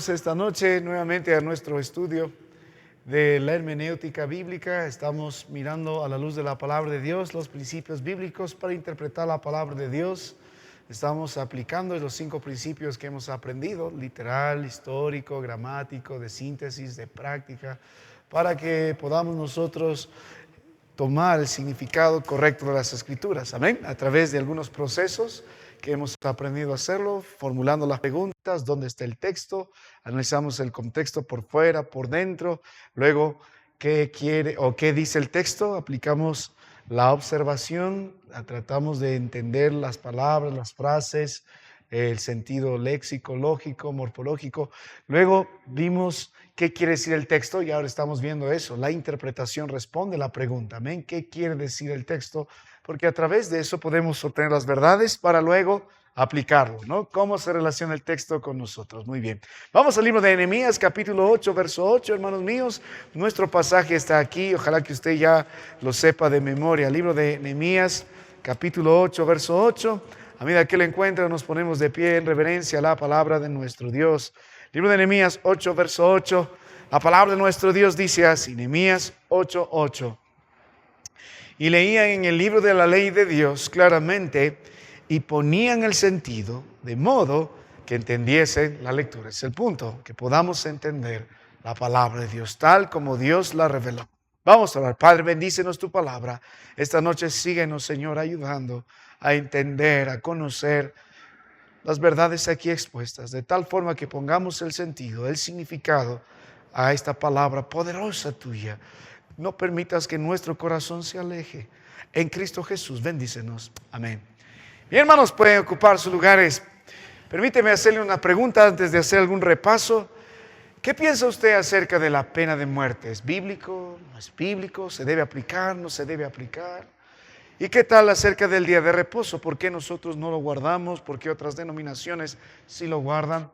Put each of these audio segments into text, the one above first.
esta noche nuevamente a nuestro estudio de la hermenéutica bíblica. Estamos mirando a la luz de la palabra de Dios los principios bíblicos para interpretar la palabra de Dios. Estamos aplicando los 5 principios que hemos aprendido: literal, histórico, gramático, de síntesis, de práctica, para que podamos nosotros tomar el significado correcto de las Escrituras. Amén. A través de algunos procesos que hemos aprendido a hacerlo, formulando las preguntas: ¿dónde está el texto? Analizamos el contexto por fuera, por dentro. Luego, ¿qué quiere o qué dice el texto? Aplicamos la observación, tratamos de entender las palabras, las frases, el sentido léxico, lógico, morfológico. Luego vimos qué quiere decir el texto y ahora estamos viendo eso. La interpretación responde a la pregunta. Amén. ¿Qué quiere decir el texto? Porque a través de eso podemos obtener las verdades para luego aplicarlo, ¿no? ¿Cómo se relaciona el texto con nosotros? Muy bien. Vamos al libro de Nehemías, capítulo 8, verso 8, hermanos míos. Nuestro pasaje está aquí. Ojalá que usted ya lo sepa de memoria. El libro de Nehemías, capítulo 8, verso 8. A medida que lo encuentra, nos ponemos de pie en reverencia a la palabra de nuestro Dios. Libro de Nehemías 8, verso 8. La palabra de nuestro Dios dice así, Nehemías 8, 8. Y leían en el libro de la ley de Dios claramente y ponían el sentido de modo que entendiesen la lectura. Es el punto, que podamos entender la palabra de Dios tal como Dios la reveló. Vamos a orar. Padre, bendícenos tu palabra. Esta noche síguenos, Señor, ayudando a entender, a conocer las verdades aquí expuestas, de tal forma que pongamos el sentido, el significado a esta palabra poderosa tuya. No permitas que nuestro corazón se aleje. En Cristo Jesús, bendícenos. Amén. Bien, hermanos, pueden ocupar sus lugares. Permíteme hacerle una pregunta antes de hacer algún repaso. ¿Qué piensa usted acerca de la pena de muerte? ¿Es bíblico? ¿No es bíblico? ¿Se debe aplicar? ¿No se debe aplicar? ¿Y qué tal acerca del día de reposo? ¿Por qué nosotros no lo guardamos? ¿Por qué otras denominaciones sí lo guardan?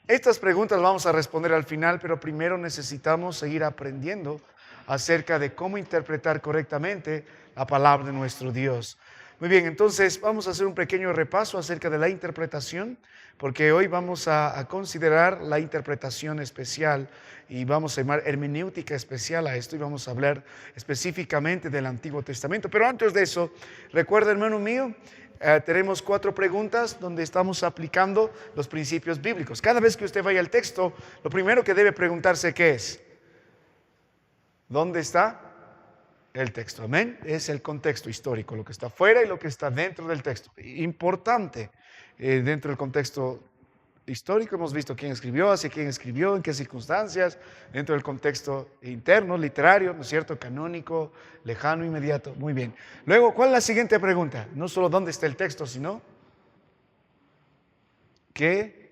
Estas preguntas las vamos a responder al final, pero primero necesitamos seguir aprendiendo acerca de cómo interpretar correctamente la palabra de nuestro Dios. Muy bien, entonces vamos a hacer un pequeño repaso acerca de la interpretación, porque hoy vamos a considerar la interpretación especial y vamos a llamar hermenéutica especial a esto y vamos a hablar específicamente del Antiguo Testamento. Pero antes de eso, recuerda, hermano mío, tenemos 4 preguntas donde estamos aplicando los principios bíblicos. Cada vez que usted vaya al texto, lo primero que debe preguntarse, ¿qué es? ¿Dónde está el texto? Amén. Es el contexto histórico, lo que está fuera y lo que está dentro del texto. Importante, dentro del contexto histórico hemos visto quién escribió, hacia quién escribió, en qué circunstancias. Dentro del contexto interno, literario, ¿no es cierto? Canónico, lejano, inmediato. Muy bien. Luego, ¿cuál es la siguiente pregunta? No solo dónde está el texto, sino ¿qué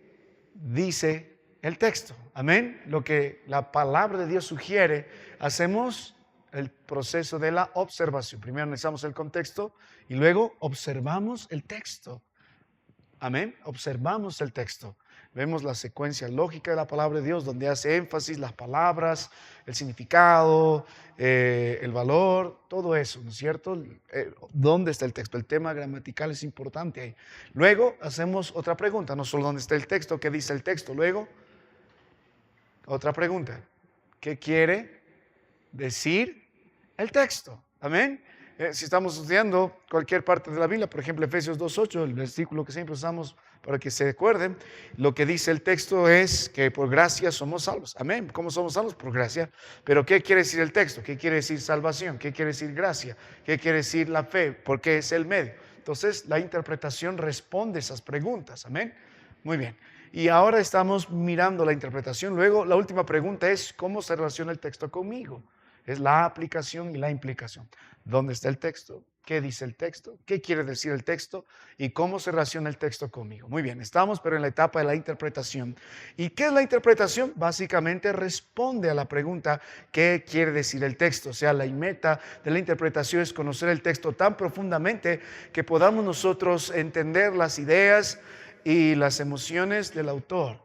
dice el texto? Amén. Lo que la palabra de Dios sugiere, hacemos el proceso de la observación. Primero analizamos el contexto y luego observamos el texto. Amén. Observamos el texto. Vemos la secuencia lógica de la palabra de Dios, donde hace énfasis las palabras, el significado, el valor, todo eso, ¿no es cierto? ¿Dónde está el texto? El tema gramatical es importante ahí. Luego hacemos otra pregunta, no solo dónde está el texto, qué dice el texto. Luego, otra pregunta, ¿qué quiere decir el texto? Amén. Si estamos estudiando cualquier parte de la Biblia, por ejemplo, Efesios 2:8, el versículo que siempre usamos para que se acuerden, lo que dice el texto es que por gracia somos salvos. Amén. ¿Cómo somos salvos? Por gracia. Pero ¿qué quiere decir el texto? ¿Qué quiere decir salvación? ¿Qué quiere decir gracia? ¿Qué quiere decir la fe? ¿Por qué es el medio? Entonces, la interpretación responde a esas preguntas. Amén. Muy bien. Y ahora estamos mirando la interpretación. Luego, la última pregunta es, ¿cómo se relaciona el texto conmigo? Es la aplicación y la implicación. ¿Dónde está el texto? ¿Qué dice el texto? ¿Qué quiere decir el texto? ¿Y cómo se relaciona el texto conmigo? Muy bien, estamos pero en la etapa de la interpretación. ¿Y qué es la interpretación? Básicamente responde a la pregunta, ¿qué quiere decir el texto? O sea, la meta de la interpretación es conocer el texto tan profundamente que podamos nosotros entender las ideas y las emociones del autor.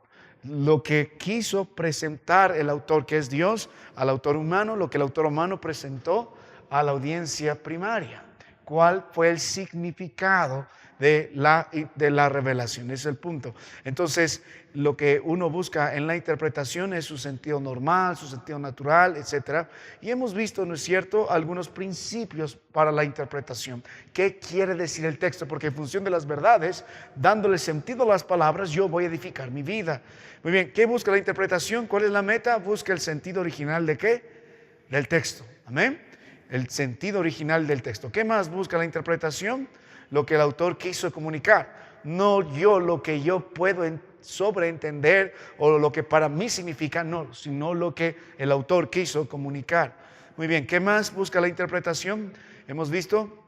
Lo que quiso presentar el autor, que es Dios, al autor humano, lo que el autor humano presentó a la audiencia primaria. ¿Cuál fue el significado de la revelación. Ese es el punto. Entonces, lo que uno busca en la interpretación es su sentido normal, su sentido natural, etc. Y hemos visto, ¿no es cierto?, algunos principios para la interpretación. ¿Qué quiere decir el texto? Porque en función de las verdades, dándole sentido a las palabras, yo voy a edificar mi vida. Muy bien, ¿qué busca la interpretación? ¿Cuál es la meta? Busca el sentido original ¿de qué? Del texto. Amén. El sentido original del texto. ¿Qué más busca la interpretación? Lo que el autor quiso comunicar. No yo lo que yo puedo sobreentender o lo que para mí significa, no, sino lo que el autor quiso comunicar. Muy bien, ¿qué más busca la interpretación? Hemos visto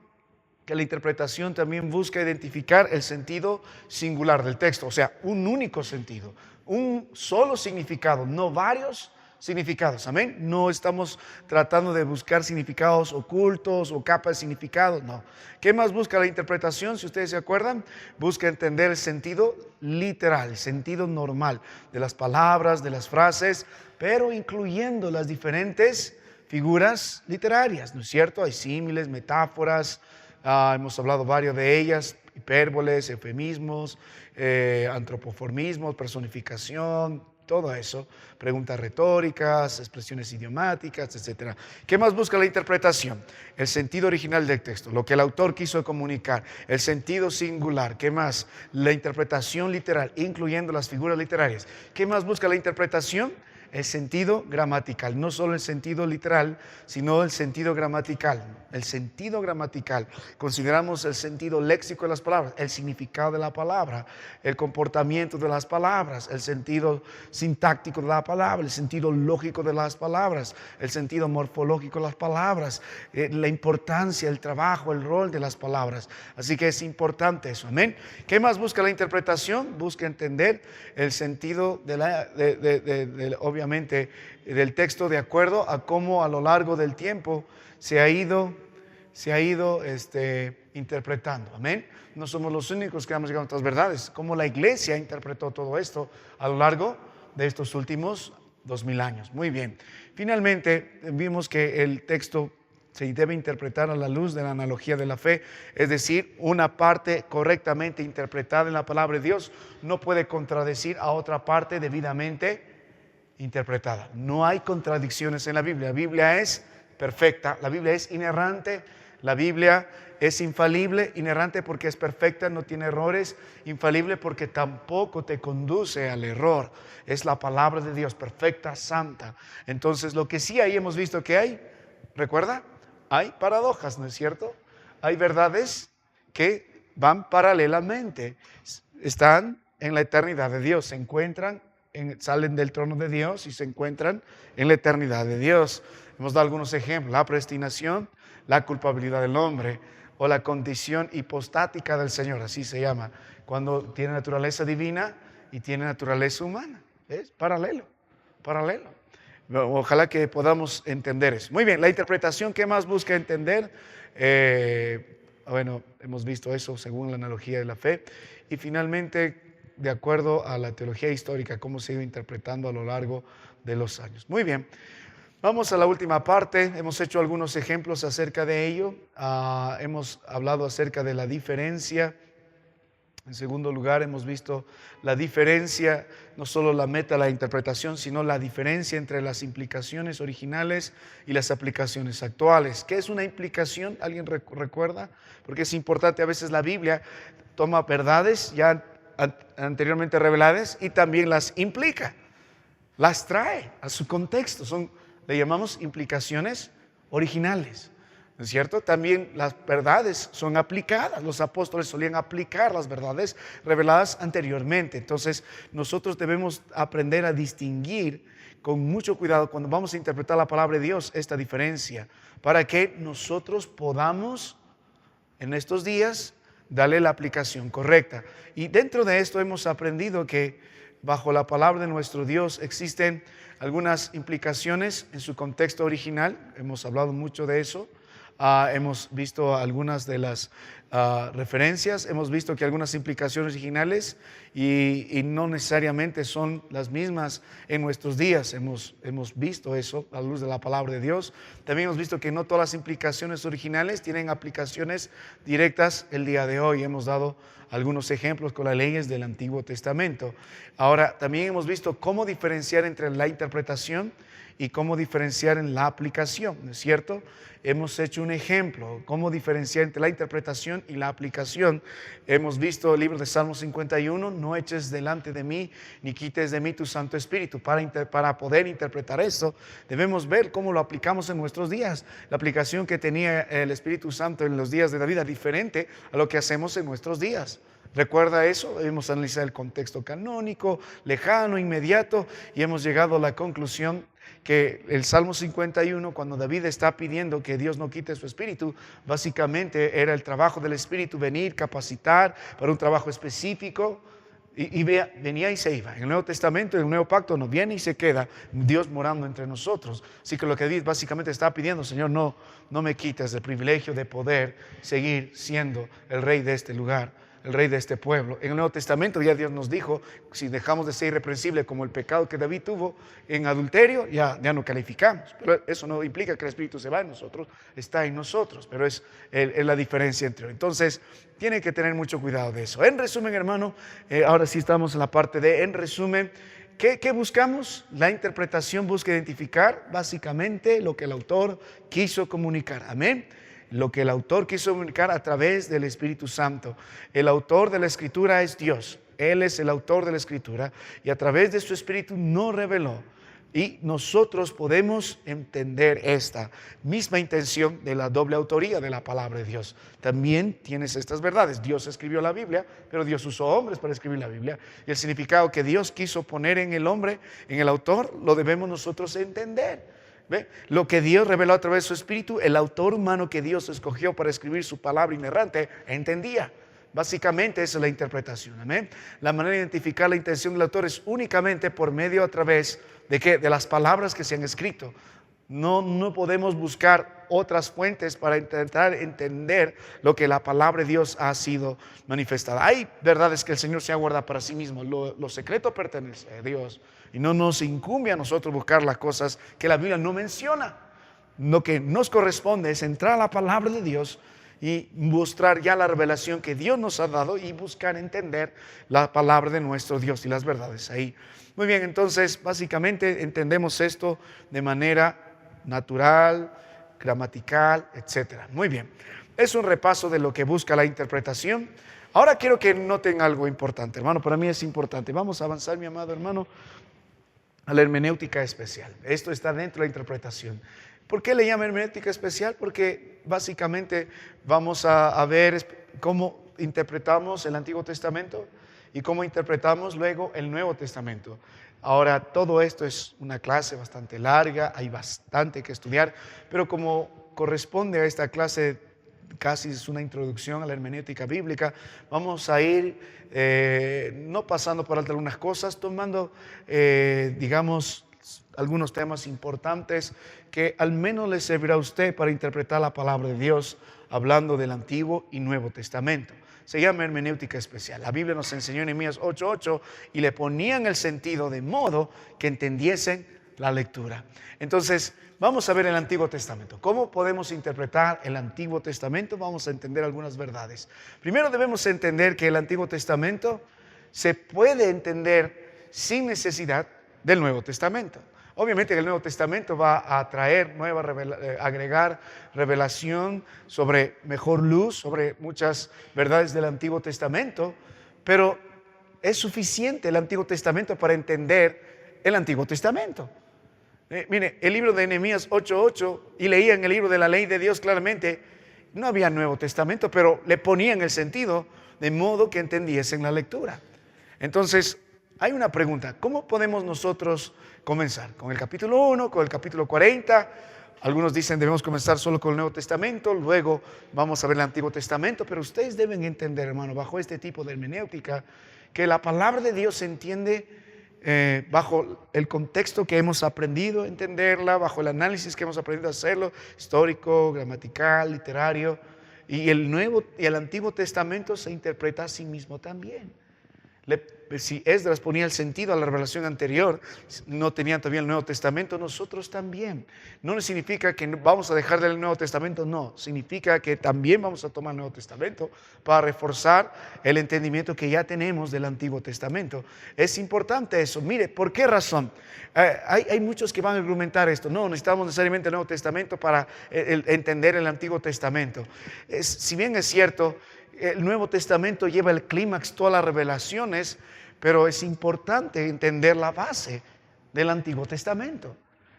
que la interpretación también busca identificar el sentido singular del texto, o sea, un único sentido, un solo significado, no varios significados, amén. No estamos tratando de buscar significados ocultos o capas de significados, no. ¿Qué más busca la interpretación? Si ustedes se acuerdan, busca entender el sentido literal, el sentido normal de las palabras, de las frases, pero incluyendo las diferentes figuras literarias, ¿no es cierto? Hay símiles, metáforas, hemos hablado varios de ellas, hipérboles, eufemismos, antropoformismos, personificación, todo eso, preguntas retóricas, expresiones idiomáticas, etc. ¿Qué más busca la interpretación? El sentido original del texto, lo que el autor quiso comunicar, el sentido singular. ¿Qué más? La interpretación literal, incluyendo las figuras literarias. ¿Qué más busca la interpretación? El sentido gramatical, no solo el sentido literal, sino el sentido gramatical. El sentido gramatical, consideramos el sentido léxico de las palabras, el significado de la palabra, el comportamiento de las palabras, el sentido sintáctico de la palabra, el sentido lógico de las palabras, el sentido morfológico de las palabras, la importancia, el trabajo, el rol de las palabras. Así que es importante eso, amén. ¿Qué más busca la interpretación? Busca entender el sentido obviamente del texto de acuerdo a cómo a lo largo del tiempo se ha ido interpretando, amén. No somos los únicos que hemos llegado a estas verdades, como la iglesia interpretó todo esto a lo largo de estos últimos 2000 años. Muy bien, finalmente vimos que el texto se debe interpretar a la luz de la analogía de la fe, es decir, una parte correctamente interpretada en la palabra de Dios no puede contradecir a otra parte debidamente interpretada. No hay contradicciones en la Biblia. La Biblia es perfecta, la Biblia es inerrante, la Biblia es infalible, inerrante porque es perfecta, no tiene errores, infalible porque tampoco te conduce al error. Es la palabra de Dios, perfecta, santa. Entonces, lo que sí ahí hemos visto que hay, ¿recuerda? Hay paradojas, ¿no es cierto? Hay verdades que van paralelamente, están en la eternidad de Dios, se encuentran salen del trono de Dios y se encuentran en la eternidad de Dios. Hemos dado algunos ejemplos: la predestinación, la culpabilidad del hombre o la condición hipostática del Señor, así se llama, cuando tiene naturaleza divina y tiene naturaleza humana. Es paralelo. Ojalá que podamos entender eso. Muy bien, la interpretación, ¿qué más busca entender? Bueno, hemos visto eso según la analogía de la fe. Y finalmente, de acuerdo a la teología histórica, cómo se ha ido interpretando a lo largo de los años. Muy bien, vamos a la última parte. Hemos hecho algunos ejemplos acerca de ello. Hemos hablado acerca de la diferencia. En segundo lugar, hemos visto la diferencia, no solo la meta, la interpretación, sino la diferencia entre las implicaciones originales y las aplicaciones actuales. ¿Qué es una implicación? ¿Alguien recuerda? Porque es importante, a veces la Biblia toma verdades ya anteriormente reveladas y también las implica, las trae a su contexto. Le llamamos implicaciones originales, ¿no es cierto? También las verdades son aplicadas. Los apóstoles solían aplicar las verdades reveladas anteriormente. Entonces nosotros debemos aprender a distinguir con mucho cuidado cuando vamos a interpretar la palabra de Dios esta diferencia, para que nosotros podamos en estos días darle la aplicación correcta. Y dentro de esto hemos aprendido que bajo la palabra de nuestro Dios existen algunas implicaciones en su contexto original. Hemos hablado mucho de eso. Hemos visto algunas de las referencias, hemos visto que algunas implicaciones originales y no necesariamente son las mismas en nuestros días. Hemos visto eso a la luz de la palabra de Dios. También hemos visto que no todas las implicaciones originales tienen aplicaciones directas el día de hoy. Hemos dado algunos ejemplos con las leyes del Antiguo Testamento. Ahora, también hemos visto cómo diferenciar entre la interpretación y cómo diferenciar en la aplicación, ¿no es cierto? Hemos hecho un ejemplo, cómo diferenciar entre la interpretación y la aplicación. Hemos visto el libro de Salmo 51, no eches delante de mí, ni quites de mí tu Santo Espíritu. Para poder interpretar esto, debemos ver cómo lo aplicamos en nuestros días. La aplicación que tenía el Espíritu Santo en los días de David es diferente a lo que hacemos en nuestros días. ¿Recuerda eso? Hemos analizado el contexto canónico, lejano, inmediato, y hemos llegado a la conclusión que el Salmo 51, cuando David está pidiendo que Dios no quite su espíritu, básicamente era el trabajo del Espíritu, venir, capacitar para un trabajo específico, y venía y se iba. En el Nuevo Testamento, en el Nuevo Pacto, no viene y se queda Dios morando entre nosotros. Así que lo que David básicamente está pidiendo, Señor, no me quites el privilegio de poder seguir siendo el rey de este lugar, el rey de este pueblo. En el Nuevo Testamento ya Dios nos dijo, si dejamos de ser irreprensible como el pecado que David tuvo en adulterio, ya no calificamos. Pero eso no implica que el Espíritu se va en nosotros, está en nosotros, pero es la diferencia entre. Entonces, tiene que tener mucho cuidado de eso. En resumen, hermano, ahora sí estamos en la parte de, en resumen, ¿qué buscamos? La interpretación busca identificar básicamente lo que el autor quiso comunicar. Amén. Lo que el autor quiso comunicar a través del Espíritu Santo. El autor de la Escritura es Dios. Él es el autor de la Escritura y a través de su Espíritu nos reveló. Y nosotros podemos entender esta misma intención de la doble autoría de la palabra de Dios. También tienes estas verdades. Dios escribió la Biblia, pero Dios usó hombres para escribir la Biblia. Y el significado que Dios quiso poner en el hombre, en el autor, lo debemos nosotros entender. ¿Ve? Lo que Dios reveló a través de su Espíritu, el autor humano que Dios escogió para escribir su palabra inerrante entendía. Básicamente esa es la interpretación. ¿Amén? La manera de identificar la intención del autor es únicamente por medio a través de ¿qué? De las palabras que se han escrito. No podemos buscar otras fuentes para intentar entender lo que la palabra de Dios ha sido manifestada. Hay verdades que el Señor se ha guardado para sí mismo. Lo secreto pertenece a Dios y no nos incumbe a nosotros buscar las cosas que la Biblia no menciona. Lo que nos corresponde es entrar a la palabra de Dios y mostrar ya la revelación que Dios nos ha dado y buscar entender la palabra de nuestro Dios y las verdades ahí. Muy bien, entonces básicamente entendemos esto de manera natural, gramatical, etcétera. Muy bien, es un repaso de lo que busca la interpretación. Ahora quiero que noten algo importante, hermano, para mí es importante. Vamos a avanzar, mi amado hermano, a la hermenéutica especial. Esto está dentro de la interpretación. ¿Por qué le llama hermenéutica especial? Porque básicamente vamos a ver cómo interpretamos el Antiguo Testamento y cómo interpretamos luego el Nuevo Testamento. Ahora, todo esto es una clase bastante larga, hay bastante que estudiar, pero como corresponde a esta clase, casi es una introducción a la hermenéutica bíblica, vamos a ir no pasando por alto algunas cosas, tomando, digamos, algunos temas importantes que al menos les servirá a usted para interpretar la palabra de Dios, hablando del Antiguo y Nuevo Testamento. Se llama hermenéutica especial. La Biblia nos enseñó en Nehemías 8:8 y le ponían el sentido de modo que entendiesen la lectura. Entonces, vamos a ver el Antiguo Testamento. ¿Cómo podemos interpretar el Antiguo Testamento? Vamos a entender algunas verdades. Primero debemos entender que el Antiguo Testamento se puede entender sin necesidad del Nuevo Testamento. Obviamente el Nuevo Testamento va a traer agregar revelación sobre mejor luz, sobre muchas verdades del Antiguo Testamento, pero es suficiente el Antiguo Testamento para entender el Antiguo Testamento. Mire, el libro de Nehemías 8:8, y leía en el libro de la ley de Dios claramente, no había Nuevo Testamento, pero le ponían el sentido de modo que entendiesen la lectura. Entonces, hay una pregunta, ¿cómo podemos nosotros comenzar? ¿Con el capítulo 1, con el capítulo 40? Algunos dicen debemos comenzar solo con el Nuevo Testamento, luego vamos a ver el Antiguo Testamento, pero ustedes deben entender, hermano, bajo este tipo de hermenéutica, que la palabra de Dios se entiende bajo el contexto que hemos aprendido a entenderla, bajo el análisis que hemos aprendido a hacerlo, histórico, gramatical, literario. Y el Antiguo Testamento se interpreta a sí mismo también. Si Esdras ponía el sentido a la revelación anterior, no tenían todavía el Nuevo Testamento, nosotros también. No significa que vamos a dejar del Nuevo Testamento, no. Significa que también vamos a tomar el Nuevo Testamento para reforzar el entendimiento que ya tenemos del Antiguo Testamento. Es importante eso. Mire, ¿por qué razón? Hay muchos que van a argumentar esto. No, necesitamos necesariamente el Nuevo Testamento para entender el Antiguo Testamento. Si bien es cierto, el Nuevo Testamento lleva el clímax, todas las revelaciones, pero es importante entender la base del Antiguo Testamento.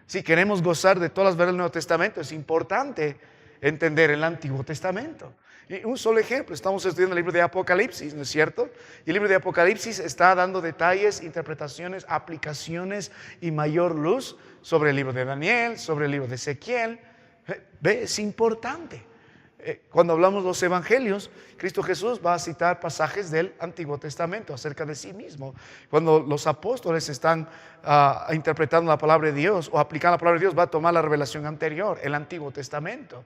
Si queremos gozar de todas las verdades del Nuevo Testamento, es importante entender el Antiguo Testamento. Y un solo ejemplo, estamos estudiando el libro de Apocalipsis, ¿no es cierto? Y el libro de Apocalipsis está dando detalles, interpretaciones, aplicaciones y mayor luz sobre el libro de Daniel, sobre el libro de Ezequiel. ¿Ve? Es importante. Cuando hablamos de los evangelios, Cristo Jesús va a citar pasajes del Antiguo Testamento acerca de sí mismo. Cuando los apóstoles están interpretando la palabra de Dios o aplicando la palabra de Dios, va a tomar la revelación anterior, el Antiguo Testamento.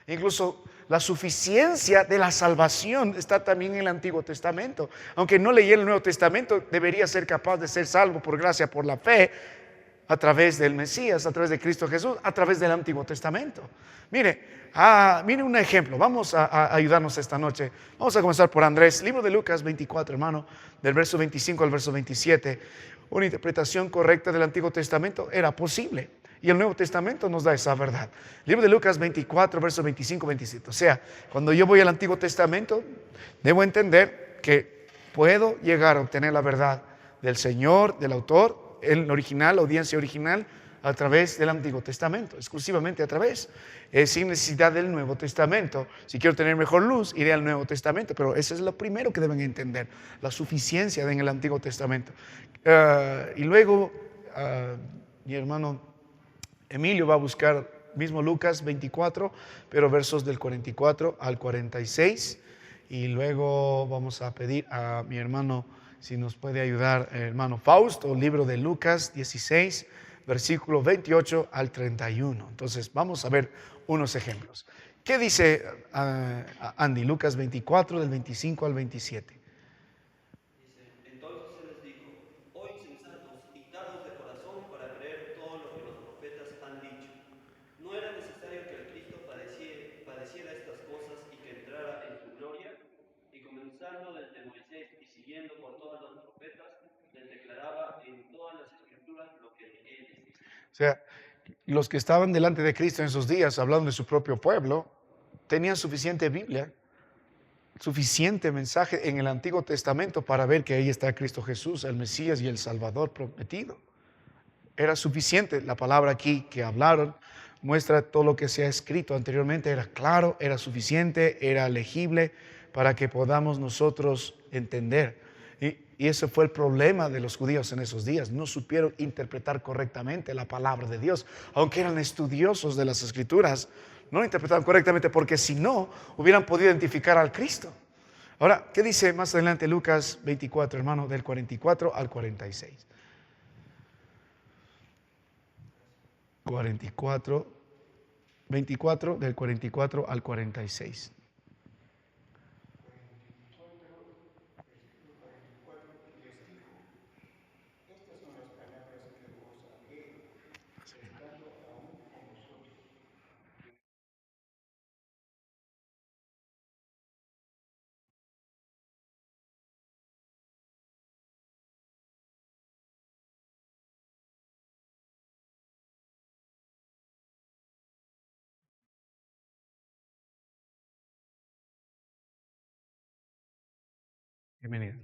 Incluso la suficiencia de la salvación está también en el Antiguo Testamento. Aunque no leí el Nuevo Testamento, debería ser capaz de ser salvo por gracia, por la fe, a través del Mesías, a través de Cristo Jesús, a través del Antiguo Testamento. Mire un ejemplo. Vamos a ayudarnos esta noche. Vamos a comenzar por Andrés. Libro de Lucas 24, hermano, del verso 25 al verso 27. Una interpretación correcta del Antiguo Testamento era posible. Y el Nuevo Testamento nos da esa verdad. Libro de Lucas 24, verso 25, 27. O sea, cuando yo voy al Antiguo Testamento, debo entender que puedo llegar a obtener la verdad del Señor, del autor, el original, la audiencia original, a través del Antiguo Testamento, exclusivamente a través, sin necesidad del Nuevo Testamento. Si quiero tener mejor luz, iré al Nuevo Testamento, pero eso es lo primero que deben entender, la suficiencia en el Antiguo Testamento. Y luego, mi hermano Emilio va a buscar mismo Lucas 24, pero versos del 44 al 46, y luego vamos a pedir a mi hermano si nos puede ayudar, hermano Fausto, libro de Lucas 16, versículo 28 al 31. Entonces vamos a ver unos ejemplos. ¿Qué dice Andy? Lucas 24, del 25 al 27. Dice, entonces se les dijo, oh insensatos y tardos de corazón para creer todo lo que los profetas han dicho. ¿No era necesario que el Cristo padeciera estas cosas y que entrara en su gloria? Y comenzando desde Moisés y siguiendo por todos los profetas, les declaraba en todas las escrituras lo que de él es. O sea, los que estaban delante de Cristo en esos días, hablando de su propio pueblo, tenían suficiente Biblia, suficiente mensaje en el Antiguo Testamento para ver que ahí está Cristo Jesús, el Mesías y el Salvador prometido. Era suficiente. La palabra aquí que hablaron muestra todo lo que se ha escrito anteriormente. Era claro, era suficiente, era legible para que podamos nosotros entender. Y ese fue el problema de los judíos en esos días. No supieron interpretar correctamente la palabra de Dios. Aunque eran estudiosos de las Escrituras, no lo interpretaban correctamente porque si no, hubieran podido identificar al Cristo. Ahora, ¿qué dice más adelante Lucas 24, hermano, del 44 al 46? 24, del 44 al 46. Bienvenido.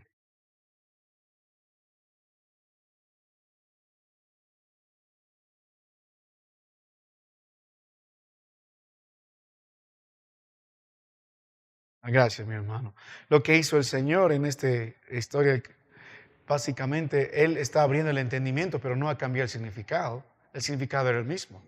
Gracias, mi hermano. Lo que hizo el Señor en esta historia, básicamente, Él está abriendo el entendimiento, pero no ha cambiado el significado. El significado era el mismo.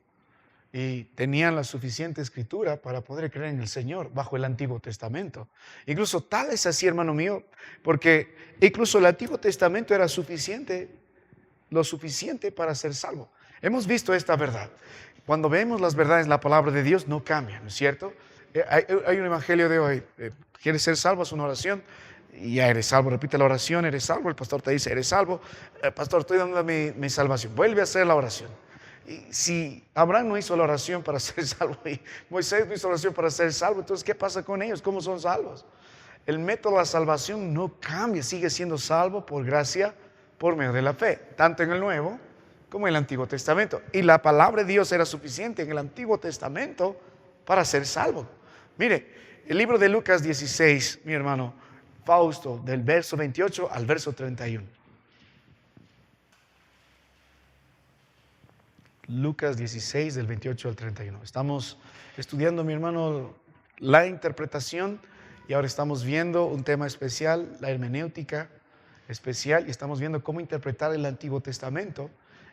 Y tenían la suficiente escritura para poder creer en el Señor bajo el Antiguo Testamento. Incluso tal es así, hermano mío, porque incluso el Antiguo Testamento era suficiente, lo suficiente para ser salvo. Hemos visto esta verdad. Cuando vemos las verdades, la palabra de Dios no cambia, ¿no es cierto? Hay un evangelio de hoy. ¿Quieres ser salvo? Es una oración. Y ya eres salvo. Repite la oración, eres salvo. El pastor te dice, eres salvo. Pastor, estoy dando mi salvación. Vuelve a hacer la oración. Y si Abraham no hizo la oración para ser salvo y Moisés no hizo la oración para ser salvo, entonces ¿qué pasa con ellos? ¿Cómo son salvos? El método de la salvación no cambia, sigue siendo salvo por gracia, por medio de la fe, tanto en el Nuevo como en el Antiguo Testamento. Y la palabra de Dios era suficiente en el Antiguo Testamento para ser salvo. Mire, el libro de Lucas 16, mi hermano Fausto, del verso 28 al verso 31. Lucas 16, del 28 al 31. Estamos estudiando, mi hermano, la interpretación y ahora estamos viendo un tema especial, la hermenéutica especial, y estamos viendo cómo interpretar el Antiguo Testamento.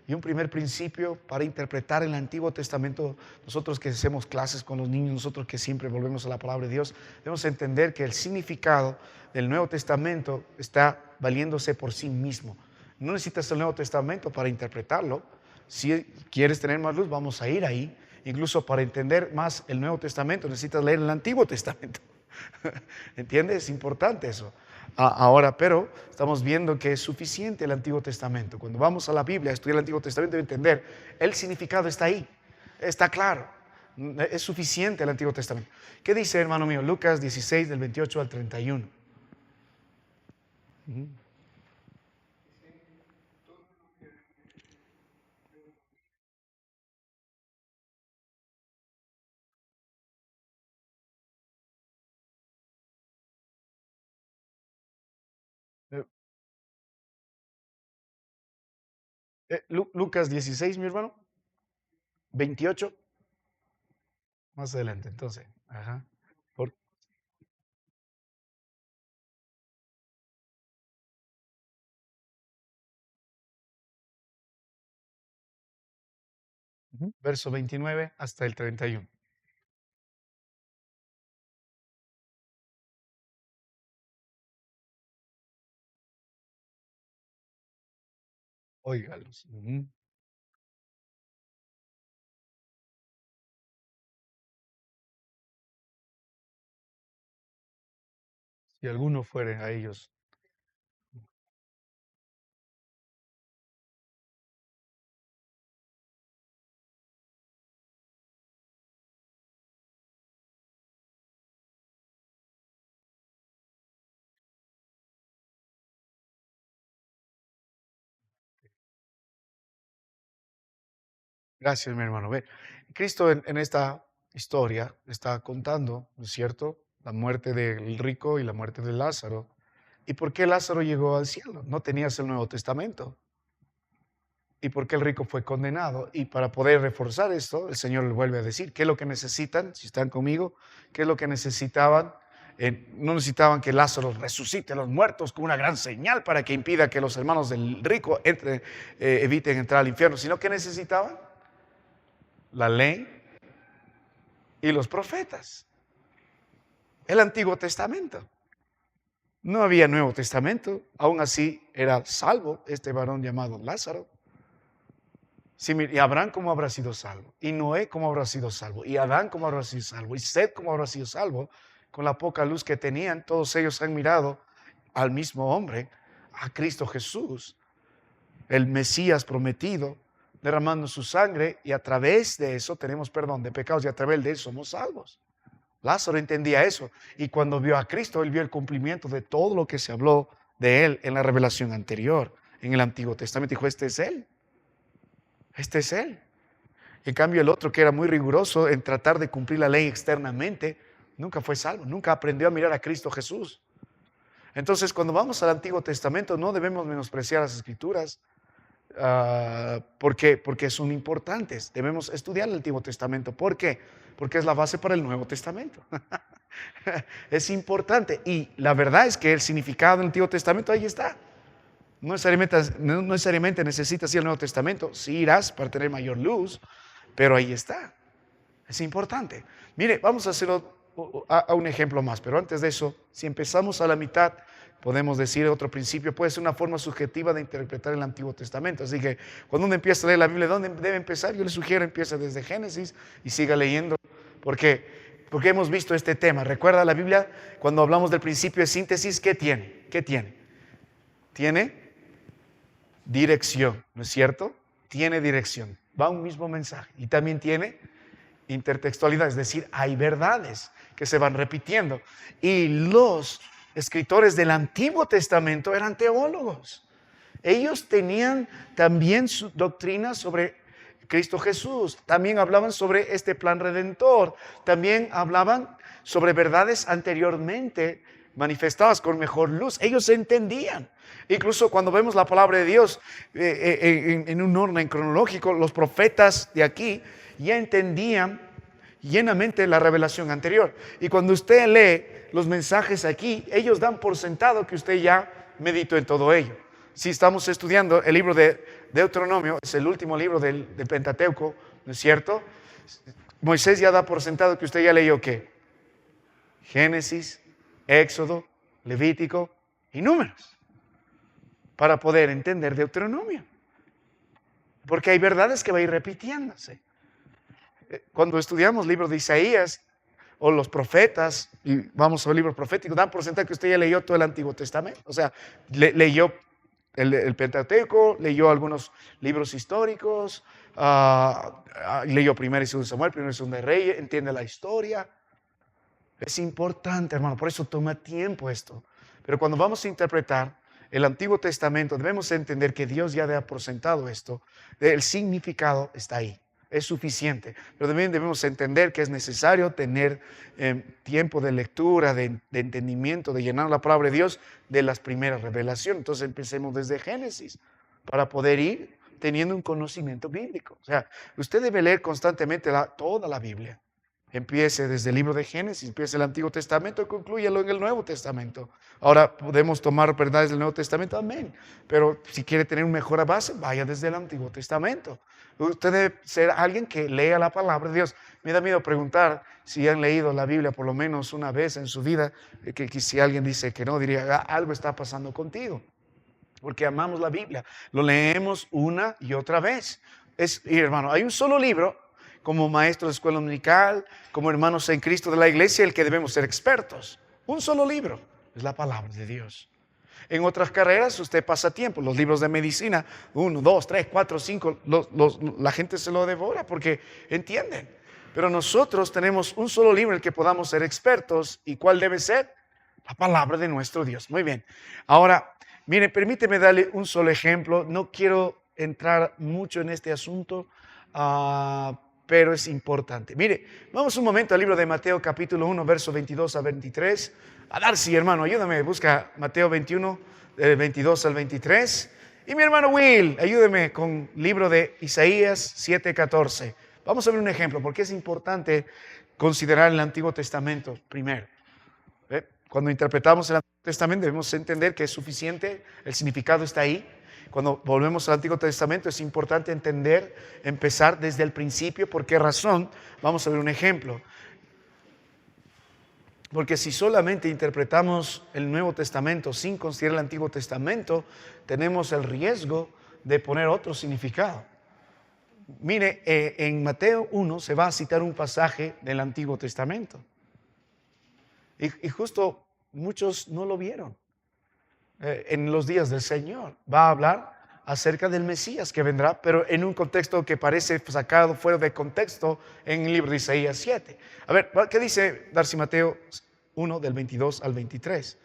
Y un primer principio para interpretar el Antiguo Testamento, nosotros que hacemos clases con los niños, nosotros que siempre volvemos a la palabra de Dios, debemos entender que el significado del Nuevo Testamento está valiéndose por sí mismo. No necesitas el Nuevo Testamento para interpretarlo. Si quieres tener más luz, vamos a ir ahí. Incluso para entender más el Nuevo Testamento, necesitas leer el Antiguo Testamento. ¿Entiendes? Es importante eso. Ahora, pero estamos viendo que es suficiente el Antiguo Testamento. Cuando vamos a la Biblia a estudiar el Antiguo Testamento, debe entender, el significado está ahí, está claro. Es suficiente el Antiguo Testamento. ¿Qué dice, hermano mío? Lucas 16, del 28 al 31. Lucas 16, mi hermano, 28, más adelante, entonces. Ajá. Por- Verso 29 hasta el 31. Óigalos. Si alguno fuere a ellos. Gracias, mi hermano. Ve, Cristo en esta historia está contando, ¿no es cierto?, la muerte del rico y la muerte de Lázaro. ¿Y por qué Lázaro llegó al cielo? No tenías el Nuevo Testamento. ¿Y por qué el rico fue condenado? Y para poder reforzar esto, el Señor le vuelve a decir, ¿qué es lo que necesitan? Si están conmigo, ¿qué es lo que necesitaban? No necesitaban que Lázaro resucite a los muertos con una gran señal para que impida que los hermanos del rico eviten entrar al infierno, sino que necesitaban la ley y los profetas, el Antiguo Testamento. No había Nuevo Testamento, aún así era salvo este varón llamado Lázaro. ¿Y Abraham cómo habrá sido salvo? ¿Y Noé cómo habrá sido salvo? ¿Y Adán cómo habrá sido salvo? ¿Y Seth cómo habrá sido salvo? Con la poca luz que tenían, todos ellos han mirado al mismo hombre, a Cristo Jesús, el Mesías prometido, derramando su sangre, y a través de eso tenemos perdón de pecados y a través de eso somos salvos. Lázaro entendía eso, y cuando vio a Cristo, él vio el cumplimiento de todo lo que se habló de él en la revelación anterior, en el Antiguo Testamento. Dijo, este es él. Este es él. En cambio, el otro que era muy riguroso en tratar de cumplir la ley externamente, nunca fue salvo, nunca aprendió a mirar a Cristo Jesús. Entonces, cuando vamos al Antiguo Testamento, no debemos menospreciar las Escrituras, porque son importantes. Debemos estudiar el Antiguo Testamento. ¿Por qué? Porque es la base para el Nuevo Testamento. Es importante. Y la verdad es que el significado del Antiguo Testamento ahí está. No necesariamente necesitas ir al Nuevo Testamento, sí irás para tener mayor luz, pero ahí está. Es importante. Mire, vamos a hacer a un ejemplo más, pero antes de eso, si empezamos a la mitad, podemos decir otro principio, puede ser una forma subjetiva de interpretar el Antiguo Testamento. Así que cuando uno empieza a leer la Biblia, ¿dónde debe empezar? Yo le sugiero empiece desde Génesis y siga leyendo. ¿Por qué? porque hemos visto este tema. Recuerda la Biblia, cuando hablamos del principio de síntesis, ¿qué tiene? ¿Qué tiene? Tiene dirección, ¿no es cierto? Tiene dirección, va un mismo mensaje. Y también tiene intertextualidad, es decir, hay verdades que se van repitiendo. Y los escritores del Antiguo Testamento eran teólogos. Ellos tenían también su doctrina sobre Cristo Jesús, también hablaban sobre este plan redentor, también hablaban sobre verdades anteriormente manifestadas con mejor luz. Ellos entendían. Incluso cuando vemos la palabra de Dios en un orden cronológico, los profetas de aquí ya entendían llenamente la revelación anterior. Y cuando usted lee los mensajes aquí, ellos dan por sentado que usted ya meditó en todo ello. Si estamos estudiando el libro de Deuteronomio, es el último libro del Pentateuco, ¿no es cierto? Moisés ya da por sentado que usted ya leyó ¿qué? Génesis, Éxodo, Levítico y Números, para poder entender Deuteronomio. Porque hay verdades que va a ir repitiéndose. Cuando estudiamos libros de Isaías o los profetas, y vamos al libro profético, dan por sentado que usted ya leyó todo el Antiguo Testamento. O sea, leyó el Pentateuco, leyó algunos libros históricos, leyó 1 y 2 Samuel, 1 y 2 de Reyes, entiende la historia. Es importante, hermano, por eso toma tiempo esto. Pero cuando vamos a interpretar el Antiguo Testamento, debemos entender que Dios ya ha presentado esto. El significado está ahí, es suficiente. Pero también debemos entender que es necesario tener tiempo de lectura, de entendimiento, de llenar la palabra de Dios de las primeras revelaciones. Entonces empecemos desde Génesis para poder ir teniendo un conocimiento bíblico. O sea, usted debe leer constantemente toda la Biblia. Empiece desde el libro de Génesis, empiece el Antiguo Testamento y conclúyalo en el Nuevo Testamento. Ahora podemos tomar verdades del Nuevo Testamento, amén. Pero si quiere tener una mejor base, vaya desde el Antiguo Testamento. Usted debe ser alguien que lea la palabra de Dios. Me da miedo preguntar si han leído la Biblia por lo menos una vez en su vida, que si alguien dice que no, diría, algo está pasando contigo. Porque amamos la Biblia, lo leemos una y otra vez. Y hermano, hay un solo libro, como maestro de escuela dominical, como hermanos en Cristo de la iglesia, el que debemos ser expertos. Un solo libro, es la palabra de Dios. En otras carreras usted pasa tiempo, los libros de medicina, 1, 2, 3, 4, 5, la gente se lo devora porque entienden. Pero nosotros tenemos un solo libro en el que podamos ser expertos. ¿Y cuál debe ser? La palabra de nuestro Dios. Muy bien. Ahora, mire, permíteme darle un solo ejemplo. No quiero entrar mucho en este asunto, pero es importante. Mire, vamos un momento al libro de Mateo capítulo 1, verso 22 a 23. A Darcy, hermano, ayúdame, busca Mateo 21, 22 al 23. Y mi hermano Will, ayúdeme con el libro de Isaías 7, 14. Vamos a ver un ejemplo, porque es importante considerar el Antiguo Testamento primero. Cuando interpretamos el Antiguo Testamento debemos entender que es suficiente, el significado está ahí. Cuando volvemos al Antiguo Testamento es importante entender, empezar desde el principio. ¿Por qué razón? Vamos a ver un ejemplo. Porque si solamente interpretamos el Nuevo Testamento sin considerar el Antiguo Testamento, tenemos el riesgo de poner otro significado. Mire, en Mateo 1 se va a citar un pasaje del Antiguo Testamento. Y justo muchos no lo vieron. En los días del Señor va a hablar acerca del Mesías que vendrá, pero en un contexto que parece sacado fuera de contexto en el libro de Isaías 7. A ver, ¿qué dice Darcy Mateo 1 del 22 al 23?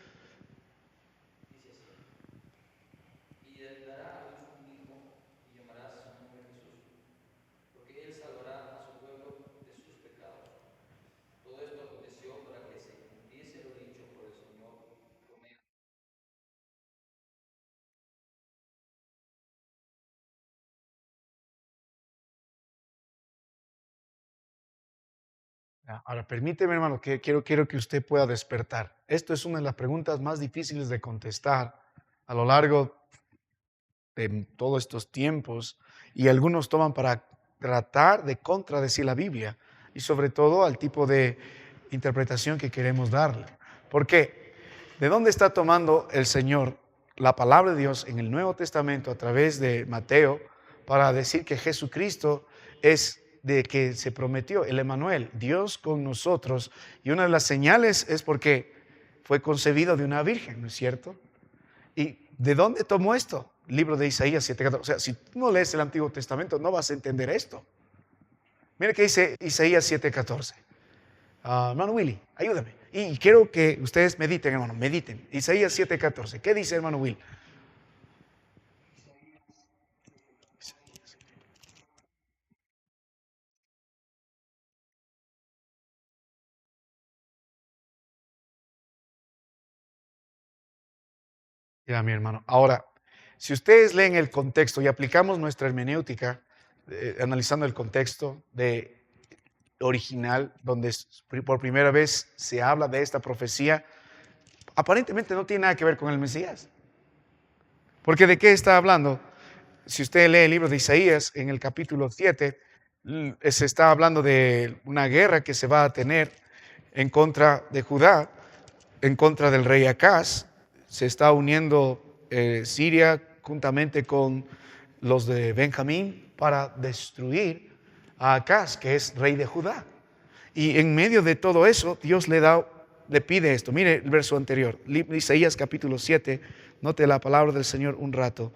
Ahora, permíteme, hermano, que quiero que usted pueda despertar. Esto es una de las preguntas más difíciles de contestar a lo largo de todos estos tiempos, y algunos toman para tratar de contradecir la Biblia y sobre todo al tipo de interpretación que queremos darle. ¿Por qué? ¿De dónde está tomando el Señor la palabra de Dios en el Nuevo Testamento a través de Mateo para decir que Jesucristo es de que se prometió, el Emmanuel, Dios con nosotros. Y una de las señales es porque fue concebido de una virgen, ¿no es cierto? ¿Y de dónde tomó esto? Libro de Isaías 7:14. O sea, si tú no lees el Antiguo Testamento, no vas a entender esto. Mire qué dice Isaías 7:14. Hermano Willy, ayúdame. Y quiero que ustedes mediten, hermano, mediten. Isaías 7:14. ¿Qué dice, hermano Will? Ya, mi hermano. Ahora, si ustedes leen el contexto y aplicamos nuestra hermenéutica, analizando el contexto original, donde por primera vez se habla de esta profecía, aparentemente no tiene nada que ver con el Mesías. Porque ¿de qué está hablando? Si usted lee el libro de Isaías, en el capítulo 7, se está hablando de una guerra que se va a tener en contra de Judá, en contra del rey Acaz. Se está uniendo Siria juntamente con los de Benjamín para destruir a Acaz, que es rey de Judá. Y en medio de todo eso, Dios le pide esto. Mire el verso anterior, Isaías capítulo 7, note la palabra del Señor un rato.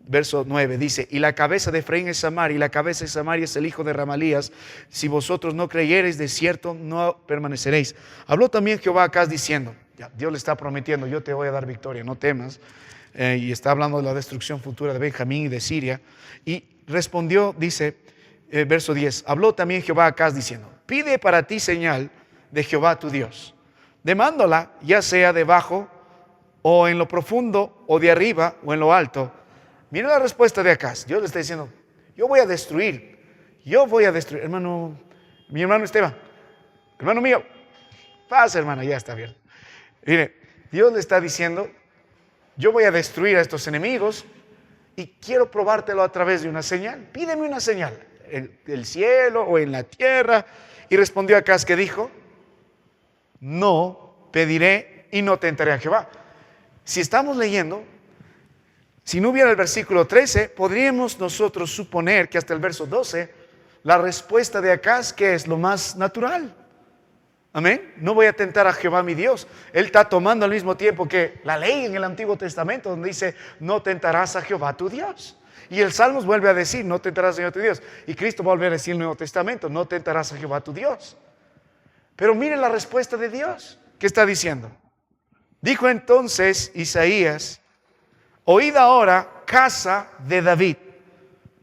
Verso 9 dice, y la cabeza de Efraín es Samaria, y la cabeza de Samaria es el hijo de Ramalías. Si vosotros no creyereis, de cierto no permaneceréis. Habló también Jehová a Acaz diciendo, ya, Dios le está prometiendo, yo te voy a dar victoria, no temas. Y está hablando de la destrucción futura de Benjamín y de Siria. Y respondió, dice, verso 10, habló también Jehová a Acaz diciendo, pide para ti señal de Jehová tu Dios. Demándola, ya sea debajo o en lo profundo o de arriba o en lo alto. Mira la respuesta de Acaz. Dios le está diciendo, yo voy a destruir. Hermano, mi hermano Esteban, hermano mío, pasa hermano, ya está bien. Mire, Dios le está diciendo, yo voy a destruir a estos enemigos y quiero probártelo a través de una señal. Pídeme una señal, en el cielo o en la tierra. Y respondió Acaz que dijo, no pediré y no tentaré a Jehová. Si estamos leyendo, si no hubiera el versículo 13, podríamos nosotros suponer que hasta el verso 12, la respuesta de Acaz, que es lo más natural. Amén. No voy a tentar a Jehová mi Dios. Él está tomando al mismo tiempo que la ley en el Antiguo Testamento, donde dice, no tentarás a Jehová tu Dios. Y el Salmos vuelve a decir, no tentarás a Jehová tu Dios. Y Cristo vuelve a decir en el Nuevo Testamento, no tentarás a Jehová tu Dios. Pero miren la respuesta de Dios. ¿Qué está diciendo? Dijo entonces Isaías, oíd ahora, casa de David.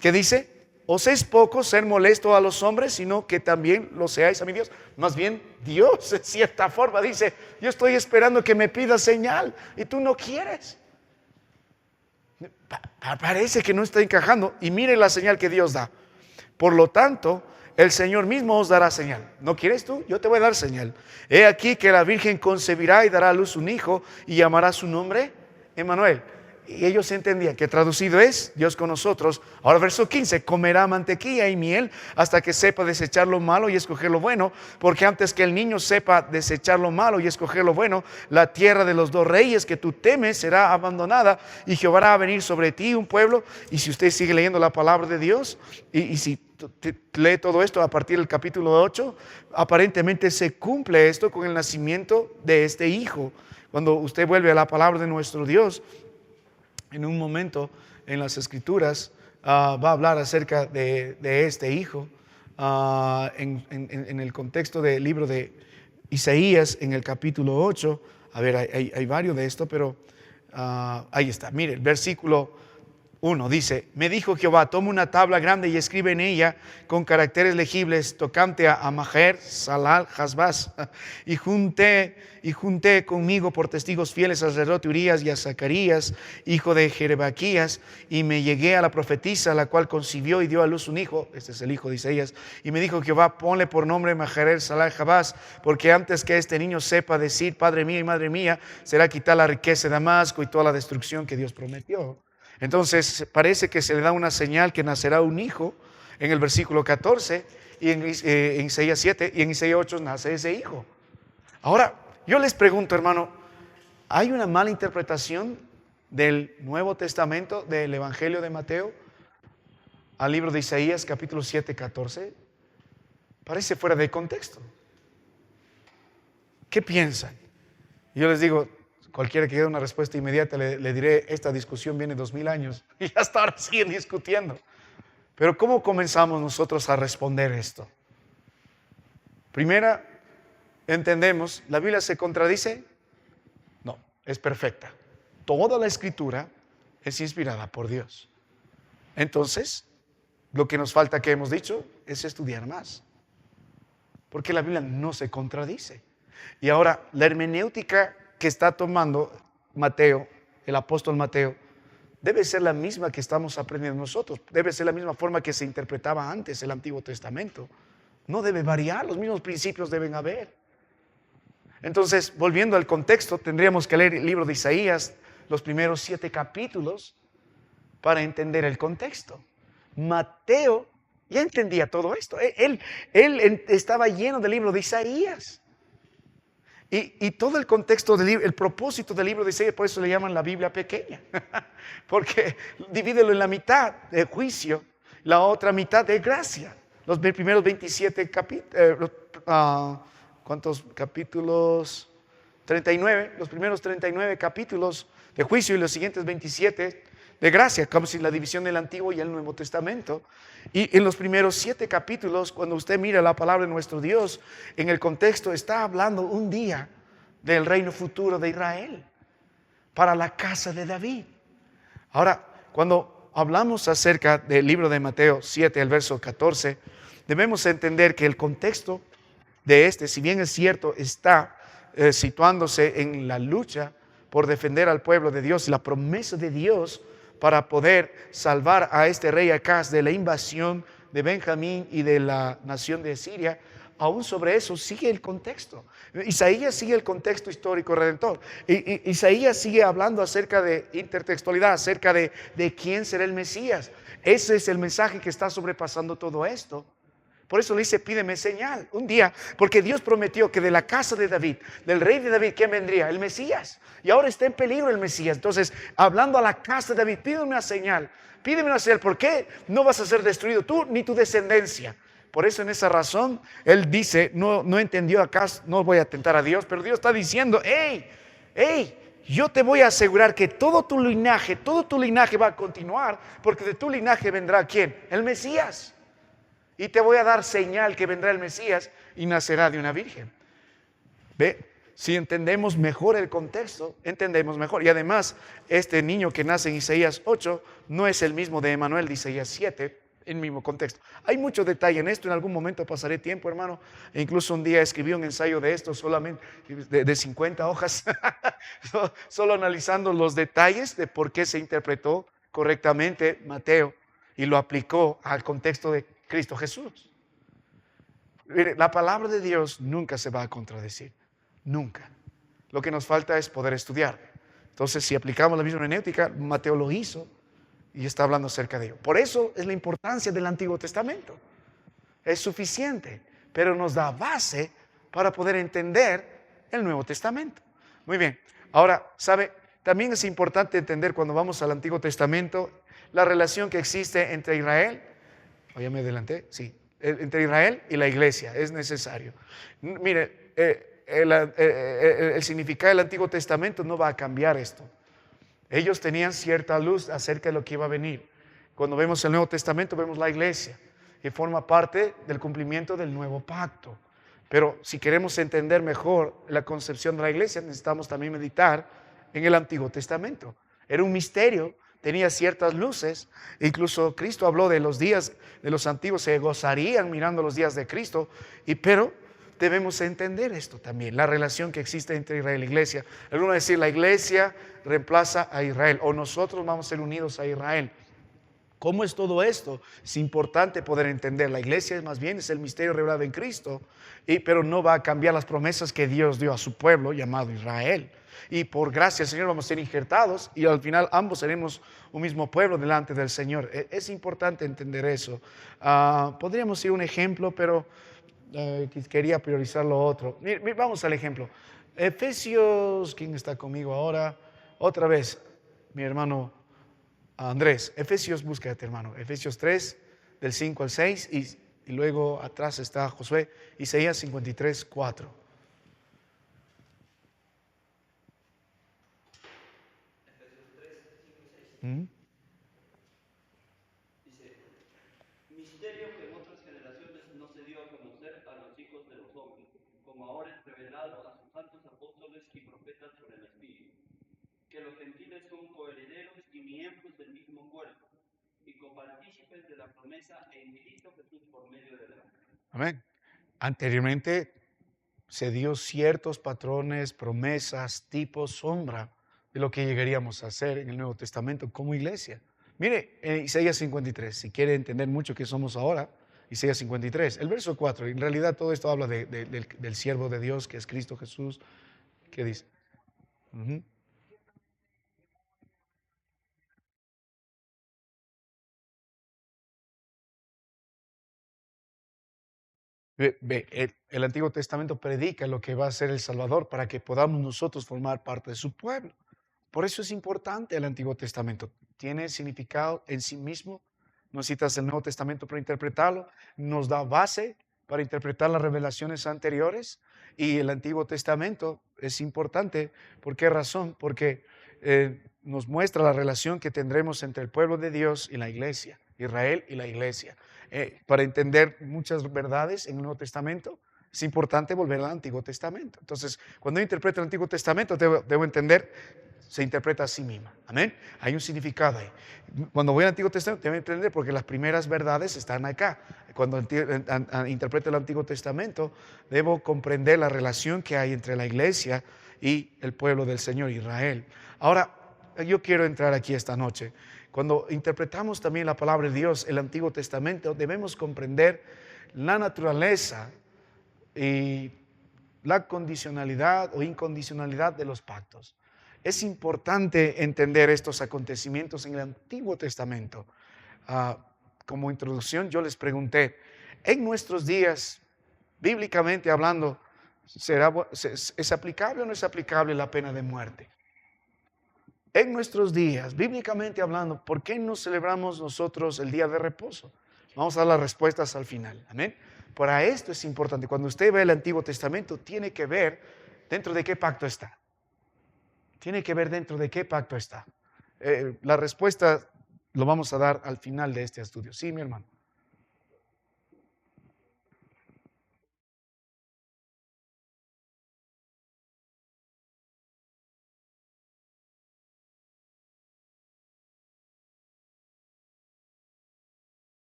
¿Qué dice? Os es poco ser molesto a los hombres, sino que también lo seáis a mi Dios. Más bien, Dios, en cierta forma, dice, yo estoy esperando que me pidas señal y tú no quieres. Parece que no está encajando. Y mire la señal que Dios da. Por lo tanto, el Señor mismo os dará señal. ¿No quieres tú? Yo te voy a dar señal. He aquí que la Virgen concebirá y dará a luz un hijo y llamará su nombre Emmanuel. Y ellos entendían que traducido es Dios con nosotros. Ahora verso 15, comerá mantequilla y miel hasta que sepa desechar lo malo y escoger lo bueno, porque antes que el niño sepa desechar lo malo y escoger lo bueno, la tierra de los dos reyes que tú temes será abandonada y Jehová hará venir sobre ti un pueblo. Y si usted sigue leyendo la palabra de Dios y si lee todo esto a partir del capítulo 8, aparentemente se cumple esto con el nacimiento de este hijo. Cuando usted vuelve a la palabra de nuestro Dios, en un momento en las Escrituras va a hablar acerca de este hijo en el contexto del libro de Isaías en el capítulo 8. A ver, hay varios de esto, pero ahí está. Mire, el versículo 1 dice, me dijo Jehová, toma una tabla grande y escribe en ella con caracteres legibles tocante a Maher, Salal, Hasbaz. Y junté conmigo por testigos fieles al sacerdote Urías y a Zacarías, hijo de Jerebaquías, y me llegué a la profetisa, la cual concibió y dio a luz un hijo. Este es el hijo de Isaías. Y me dijo Jehová, ponle por nombre Maher, Salal, Hasbaz, porque antes que este niño sepa decir, Padre mío y Madre mía, será quitar la riqueza de Damasco y toda la destrucción que Dios prometió. Entonces parece que se le da una señal que nacerá un hijo en el versículo 14 y en Isaías 7 y en Isaías 8 nace ese hijo. Ahora, yo les pregunto, hermano, ¿hay una mala interpretación del Nuevo Testamento, del Evangelio de Mateo, al libro de Isaías capítulo 7, 14? Parece fuera de contexto. ¿Qué piensan? Yo les digo, cualquiera que dé una respuesta inmediata le diré, esta discusión viene 2000 años y hasta ahora siguen discutiendo. Pero ¿cómo comenzamos nosotros a responder esto? Primera, entendemos, ¿la Biblia se contradice? No, es perfecta. Toda la Escritura es inspirada por Dios. Entonces, lo que nos falta, que hemos dicho, es estudiar más. Porque la Biblia no se contradice. Y ahora, la hermenéutica que está tomando Mateo, el apóstol Mateo, debe ser la misma que estamos aprendiendo nosotros. Debe ser la misma forma que se interpretaba antes el Antiguo Testamento. No debe variar, los mismos principios deben haber. Entonces, volviendo al contexto, tendríamos que leer el libro de Isaías, los primeros 7 capítulos, para entender el contexto. Mateo ya entendía todo esto. Él estaba lleno del libro de Isaías. Y todo el contexto, el propósito del libro de Isaías, por eso le llaman la Biblia pequeña. Porque divídelo en la mitad de juicio, la otra mitad de gracia. Los primeros 27 capítulos, ¿cuántos capítulos? 39, los primeros 39 capítulos de juicio y los siguientes 27 de gracia, como si la división del Antiguo y el Nuevo Testamento. Y en los primeros 7 capítulos, cuando usted mira la palabra de nuestro Dios, en el contexto está hablando un día del reino futuro de Israel, para la casa de David. Ahora, cuando hablamos acerca del libro de Mateo 7, el verso 14, debemos entender que el contexto de si bien es cierto, está situándose en la lucha por defender al pueblo de Dios, la promesa de Dios para poder salvar a este rey Acaz de la invasión de Benjamín y de la nación de Siria. Aún sobre eso sigue el contexto. Isaías sigue el contexto histórico redentor. Isaías sigue hablando acerca de intertextualidad, acerca de quién será el Mesías. Ese es el mensaje que está sobrepasando todo esto. Por eso le dice, pídeme señal un día, porque Dios prometió que de la casa de David, del rey de David, ¿quién vendría? El Mesías. Y ahora está en peligro el Mesías. Entonces, hablando a la casa de David, pídeme una señal. Pídeme una señal. ¿Por qué no vas a ser destruido tú ni tu descendencia? Por eso, en esa razón, él dice, no entendió acá, no voy a tentar a Dios, pero Dios está diciendo, yo te voy a asegurar que todo tu linaje va a continuar, porque de tu linaje vendrá ¿quién? El Mesías. Y te voy a dar señal que vendrá el Mesías y nacerá de una virgen. ¿Ve? Si entendemos mejor el contexto, entendemos mejor. Y además, este niño que nace en Isaías 8 no es el mismo de Emanuel de Isaías 7, en el mismo contexto. Hay mucho detalle en esto, en algún momento pasaré tiempo, hermano. E incluso un día escribí un ensayo de esto, solamente de 50 hojas, solo analizando los detalles de por qué se interpretó correctamente Mateo y lo aplicó al contexto de Cristo Jesús. Mire, la palabra de Dios nunca se va a contradecir, nunca. Lo que nos falta es poder estudiar. Entonces, si aplicamos la misma hermenéutica, Mateo lo hizo y está hablando acerca de ello. Por eso es la importancia del Antiguo Testamento. Es suficiente, pero nos da base para poder entender el Nuevo Testamento. Muy bien, ahora, ¿sabe? También es importante entender cuando vamos al Antiguo Testamento la relación que existe entre Israel. ¿O ya me adelanté? Sí. Entre Israel y la iglesia, es necesario. Mire, el significado del Antiguo Testamento no va a cambiar esto. Ellos tenían cierta luz acerca de lo que iba a venir. Cuando vemos el Nuevo Testamento, vemos la iglesia, que forma parte del cumplimiento del nuevo pacto. Pero si queremos entender mejor la concepción de la iglesia, necesitamos también meditar en el Antiguo Testamento. Era un misterio. Tenía ciertas luces, incluso Cristo habló de los días de los antiguos, se gozarían mirando los días de Cristo, pero debemos entender esto también, la relación que existe entre Israel y la iglesia. Algunos van a decir, la iglesia reemplaza a Israel, o nosotros vamos a ser unidos a Israel. ¿Cómo es todo esto? Es importante poder entender. La iglesia más bien es el misterio revelado en Cristo, pero no va a cambiar las promesas que Dios dio a su pueblo llamado Israel. Y por gracia del Señor vamos a ser injertados y al final ambos seremos un mismo pueblo delante del Señor. Es importante entender eso. Podríamos ir a un ejemplo, pero quería priorizar lo otro. Vamos al ejemplo. Efesios, ¿quién está conmigo ahora? Otra vez, mi hermano Andrés. Efesios, búscate, hermano. Efesios 3, del 5 al 6 y y luego atrás está Josué, Isaías 53, 4. ¿Mm? Dice, misterio que en otras generaciones no se dio a conocer a los hijos de los hombres, como ahora es revelado a sus santos apóstoles y profetas por el Espíritu, que los gentiles son coherederos y miembros del mismo cuerpo, y copartícipes de la promesa en Cristo Jesús por medio de la fe. Amén. Anteriormente se dio ciertos patrones, promesas, tipos, sombra de lo que llegaríamos a hacer en el Nuevo Testamento como iglesia. Mire, en Isaías 53, si quiere entender mucho qué somos ahora, Isaías 53, el verso 4, en realidad todo esto habla del siervo de Dios que es Cristo Jesús, que dice, ujú. El Antiguo Testamento predica lo que va a ser el Salvador para que podamos nosotros formar parte de su pueblo. Por eso es importante el Antiguo Testamento. Tiene significado en sí mismo. No necesitas el Nuevo Testamento para interpretarlo. Nos da base para interpretar las revelaciones anteriores. Y el Antiguo Testamento es importante. ¿Por qué razón? Porque nos muestra la relación que tendremos entre el pueblo de Dios y la iglesia, Israel y la iglesia. Para entender muchas verdades en el Nuevo Testamento, es importante volver al Antiguo Testamento. Entonces, cuando yo interpreto el Antiguo Testamento, debo entender, se interpreta a sí misma. Amén. Hay un significado ahí. Cuando voy al Antiguo Testamento, debo entender porque las primeras verdades están acá. Cuando interpreto el Antiguo Testamento, debo comprender la relación que hay entre la iglesia y el pueblo del Señor Israel. Ahora, yo quiero entrar aquí esta noche. Cuando interpretamos también la palabra de Dios, el Antiguo Testamento, debemos comprender la naturaleza y la condicionalidad o incondicionalidad de los pactos. Es importante entender estos acontecimientos en el Antiguo Testamento. Como introducción, yo les pregunté, en nuestros días, bíblicamente hablando, ¿es aplicable o no es aplicable la pena de muerte? En nuestros días, bíblicamente hablando, ¿por qué no celebramos nosotros el día de reposo? Vamos a dar las respuestas al final. Amén. Para esto es importante. Cuando usted ve el Antiguo Testamento, tiene que ver dentro de qué pacto está. Tiene que ver dentro de qué pacto está. La respuesta lo vamos a dar al final de este estudio. Sí, mi hermano.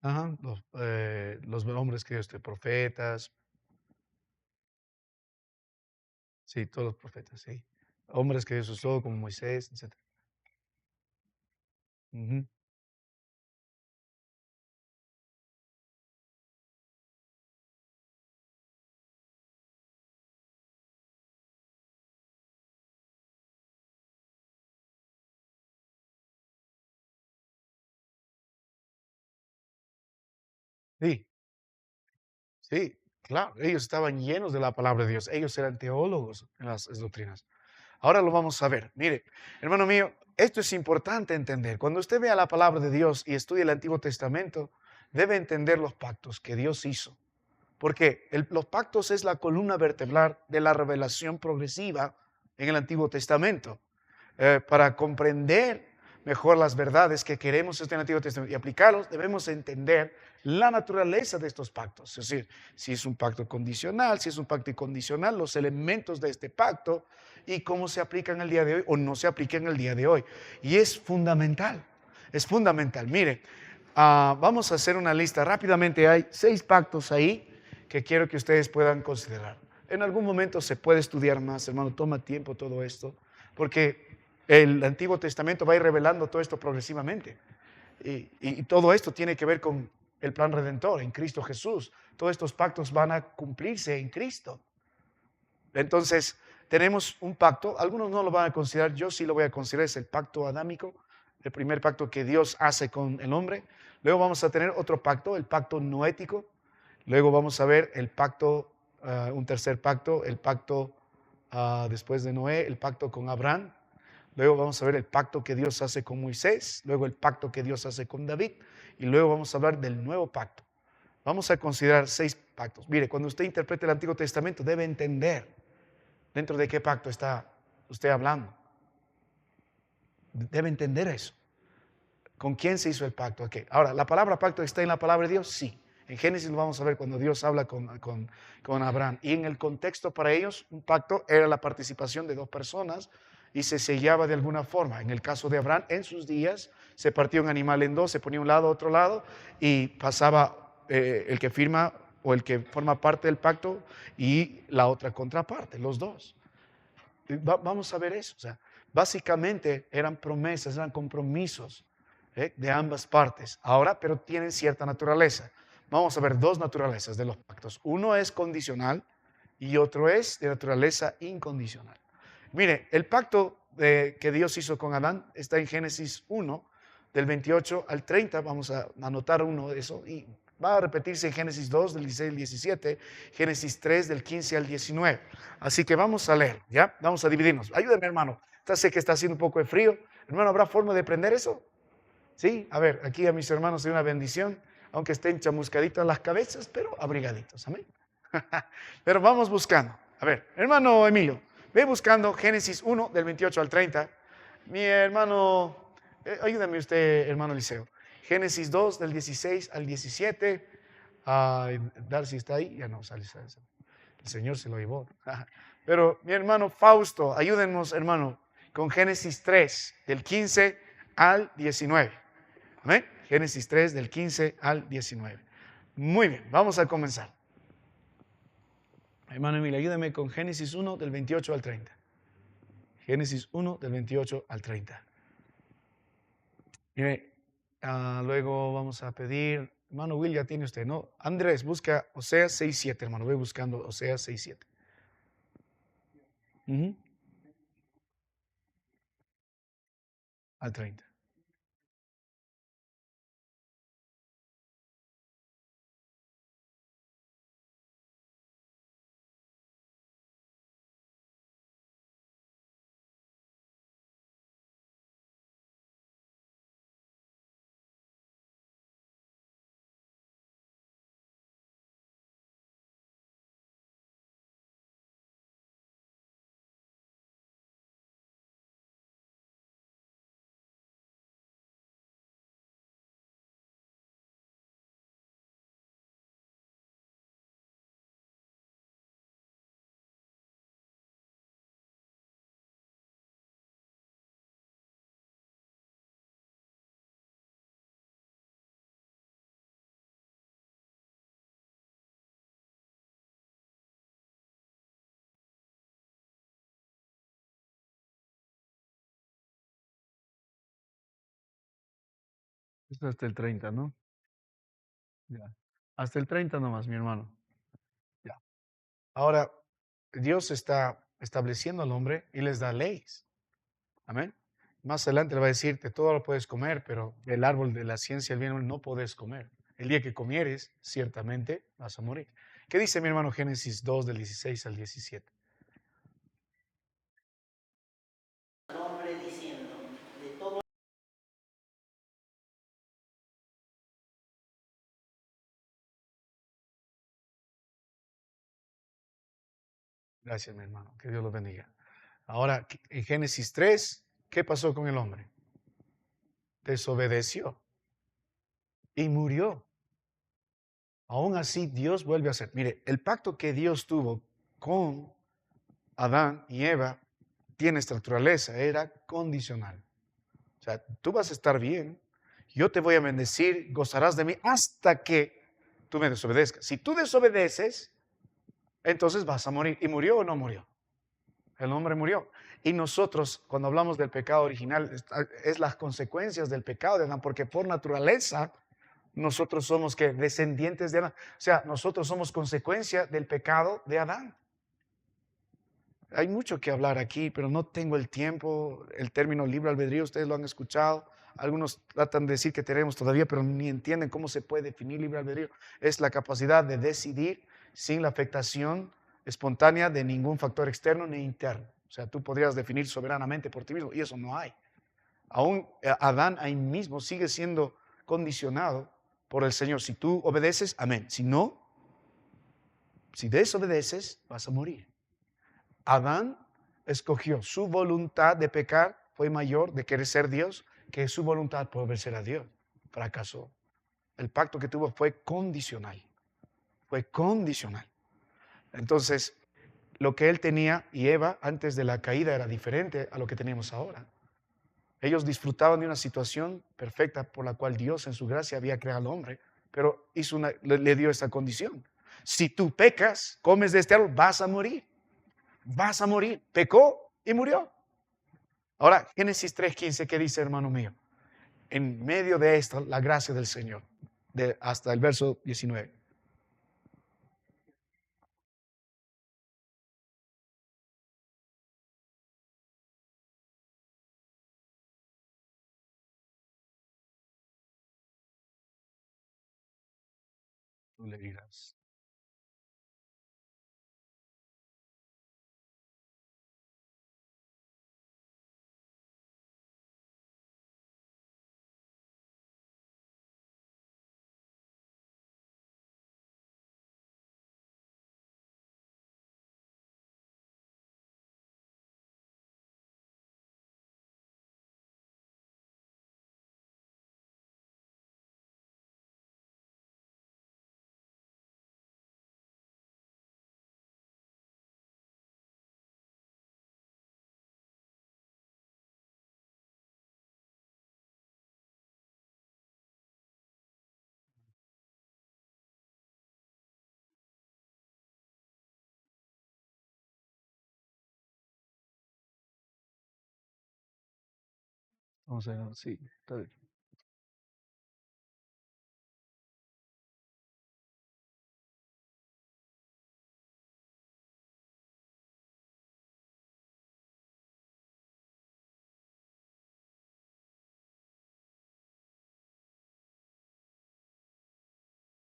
Ajá, los hombres que Dios, profetas, sí, todos los profetas, sí. Hombres que Dios usó como Moisés, etc. Ujú. Sí, sí, claro, ellos estaban llenos de la palabra de Dios, ellos eran teólogos en las doctrinas. Ahora lo vamos a ver. Mire, hermano mío, esto es importante entender. Cuando usted vea la palabra de Dios y estudie el Antiguo Testamento, debe entender los pactos que Dios hizo. Porque los pactos es la columna vertebral de la revelación progresiva en el Antiguo Testamento. Para comprender mejor las verdades que queremos en el Antiguo Testamento y aplicarlos, debemos entender la naturaleza de estos pactos. Es decir, si es un pacto condicional, si es un pacto incondicional, los elementos de este pacto y cómo se aplican el día de hoy o no se aplican el día de hoy. Y es fundamental, es fundamental. Mire, vamos a hacer una lista rápidamente. Hay 6 pactos ahí que quiero que ustedes puedan considerar. En algún momento se puede estudiar más, hermano, toma tiempo todo esto, porque el Antiguo Testamento va a ir revelando todo esto progresivamente. Y todo esto tiene que ver con el plan redentor en Cristo Jesús. Todos estos pactos van a cumplirse en Cristo. Entonces, tenemos un pacto, algunos no lo van a considerar, yo sí lo voy a considerar, es el pacto adámico, el primer pacto que Dios hace con el hombre. Luego vamos a tener otro pacto, el pacto noético. Luego vamos a ver el pacto, un tercer pacto, el pacto después de Noé, el pacto con Abraham. Luego vamos a ver el pacto que Dios hace con Moisés, luego el pacto que Dios hace con David y luego vamos a hablar del nuevo pacto. Vamos a considerar 6 pactos. Mire, cuando usted interprete el Antiguo Testamento, debe entender dentro de qué pacto está usted hablando. Debe entender eso. ¿Con quién se hizo el pacto? Okay. Ahora, ¿la palabra pacto está en la palabra de Dios? Sí. En Génesis lo vamos a ver cuando Dios habla con Abraham. Y en el contexto para ellos, un pacto era la participación de 2 personas y se sellaba de alguna forma. En el caso de Abraham, en sus días, se partía un animal en 2, se ponía un lado, otro lado, y pasaba el que firma o el que forma parte del pacto y la otra contraparte, los dos. Vamos a ver eso. O sea, básicamente eran promesas, eran compromisos de ambas partes. Ahora, pero tienen cierta naturaleza. Vamos a ver 2 naturalezas de los pactos. Uno es condicional y otro es de naturaleza incondicional. Mire, el pacto que Dios hizo con Adán está en Génesis 1, del 28 al 30. Vamos a anotar uno de eso y va a repetirse en Génesis 2, del 16 al 17, Génesis 3, del 15 al 19. Así que vamos a leer, ¿ya? Vamos a dividirnos. Ayúdeme, hermano. Ya sé que está haciendo un poco de frío. Hermano, ¿habrá forma de prender eso? Sí, a ver, aquí a mis hermanos hay una bendición, aunque estén chamuscaditos las cabezas, pero abrigaditos, amén. Pero vamos buscando. A ver, hermano Emilio, ve buscando Génesis 1, del 28 al 30. Mi hermano, ayúdame usted, hermano Eliseo. Génesis 2, del 16 al 17. Darcy está ahí, ya no sale. El Señor se lo llevó. Pero mi hermano Fausto, ayúdenos, hermano, con Génesis 3, del 15 al 19. ¿Amén? Génesis 3, del 15 al 19. Muy bien, vamos a comenzar. Hermano Emilio, ayúdame con Génesis 1, del 28 al 30. Génesis 1, del 28 al 30. Mire, luego vamos a pedir, hermano Will, ya tiene usted, ¿no? Andrés, busca Oseas 6, 7, hermano, voy buscando Oseas 6, 7. Al 30. Esto hasta el 30, ¿no? Ya. Hasta el 30 nomás, mi hermano. Ya. Ahora, Dios está estableciendo al hombre y les da leyes. Amén. Más adelante le va a decir que todo lo puedes comer, pero del árbol de la ciencia del bien y del mal no puedes comer. El día que comieres, ciertamente vas a morir. ¿Qué dice mi hermano Génesis 2, del 16 al 17? Nombre diciendo, de todo. Gracias, mi hermano. Que Dios los bendiga. Ahora, en Génesis 3, ¿qué pasó con el hombre? Desobedeció y murió. Aún así, Dios vuelve a hacer. Mire, el pacto que Dios tuvo con Adán y Eva tiene esta naturaleza, era condicional. O sea, tú vas a estar bien, yo te voy a bendecir, gozarás de mí hasta que tú me desobedezcas. Si tú desobedeces, entonces vas a morir. ¿Y murió o no murió? El hombre murió. Y nosotros, cuando hablamos del pecado original, es las consecuencias del pecado de Adán, porque por naturaleza nosotros somos que descendientes de Adán. O sea, nosotros somos consecuencia del pecado de Adán. Hay mucho que hablar aquí, pero no tengo el tiempo. El término libre albedrío, ustedes lo han escuchado. Algunos tratan de decir que tenemos todavía, pero ni entienden cómo se puede definir libre albedrío. Es la capacidad de decidir sin la afectación espontánea de ningún factor externo ni interno. O sea, tú podrías definir soberanamente por ti mismo y eso no hay. Aún Adán ahí mismo sigue siendo condicionado por el Señor. Si tú obedeces, amén. Si no, si desobedeces, vas a morir. Adán escogió su voluntad de pecar, fue mayor de querer ser Dios que su voluntad por obedecer a Dios. Fracasó. El pacto que tuvo fue condicional. Fue condicional. Entonces, lo que él tenía y Eva antes de la caída era diferente a lo que tenemos ahora. Ellos disfrutaban de una situación perfecta por la cual Dios en su gracia había creado al hombre, pero le dio esta condición. Si tú pecas, comes de este árbol, vas a morir. Vas a morir. Pecó y murió. Ahora, Génesis 3:15, ¿qué dice, hermano mío? En medio de esto, la gracia del Señor, hasta el verso 19. Tú le dirás. O sea, sí, está bien.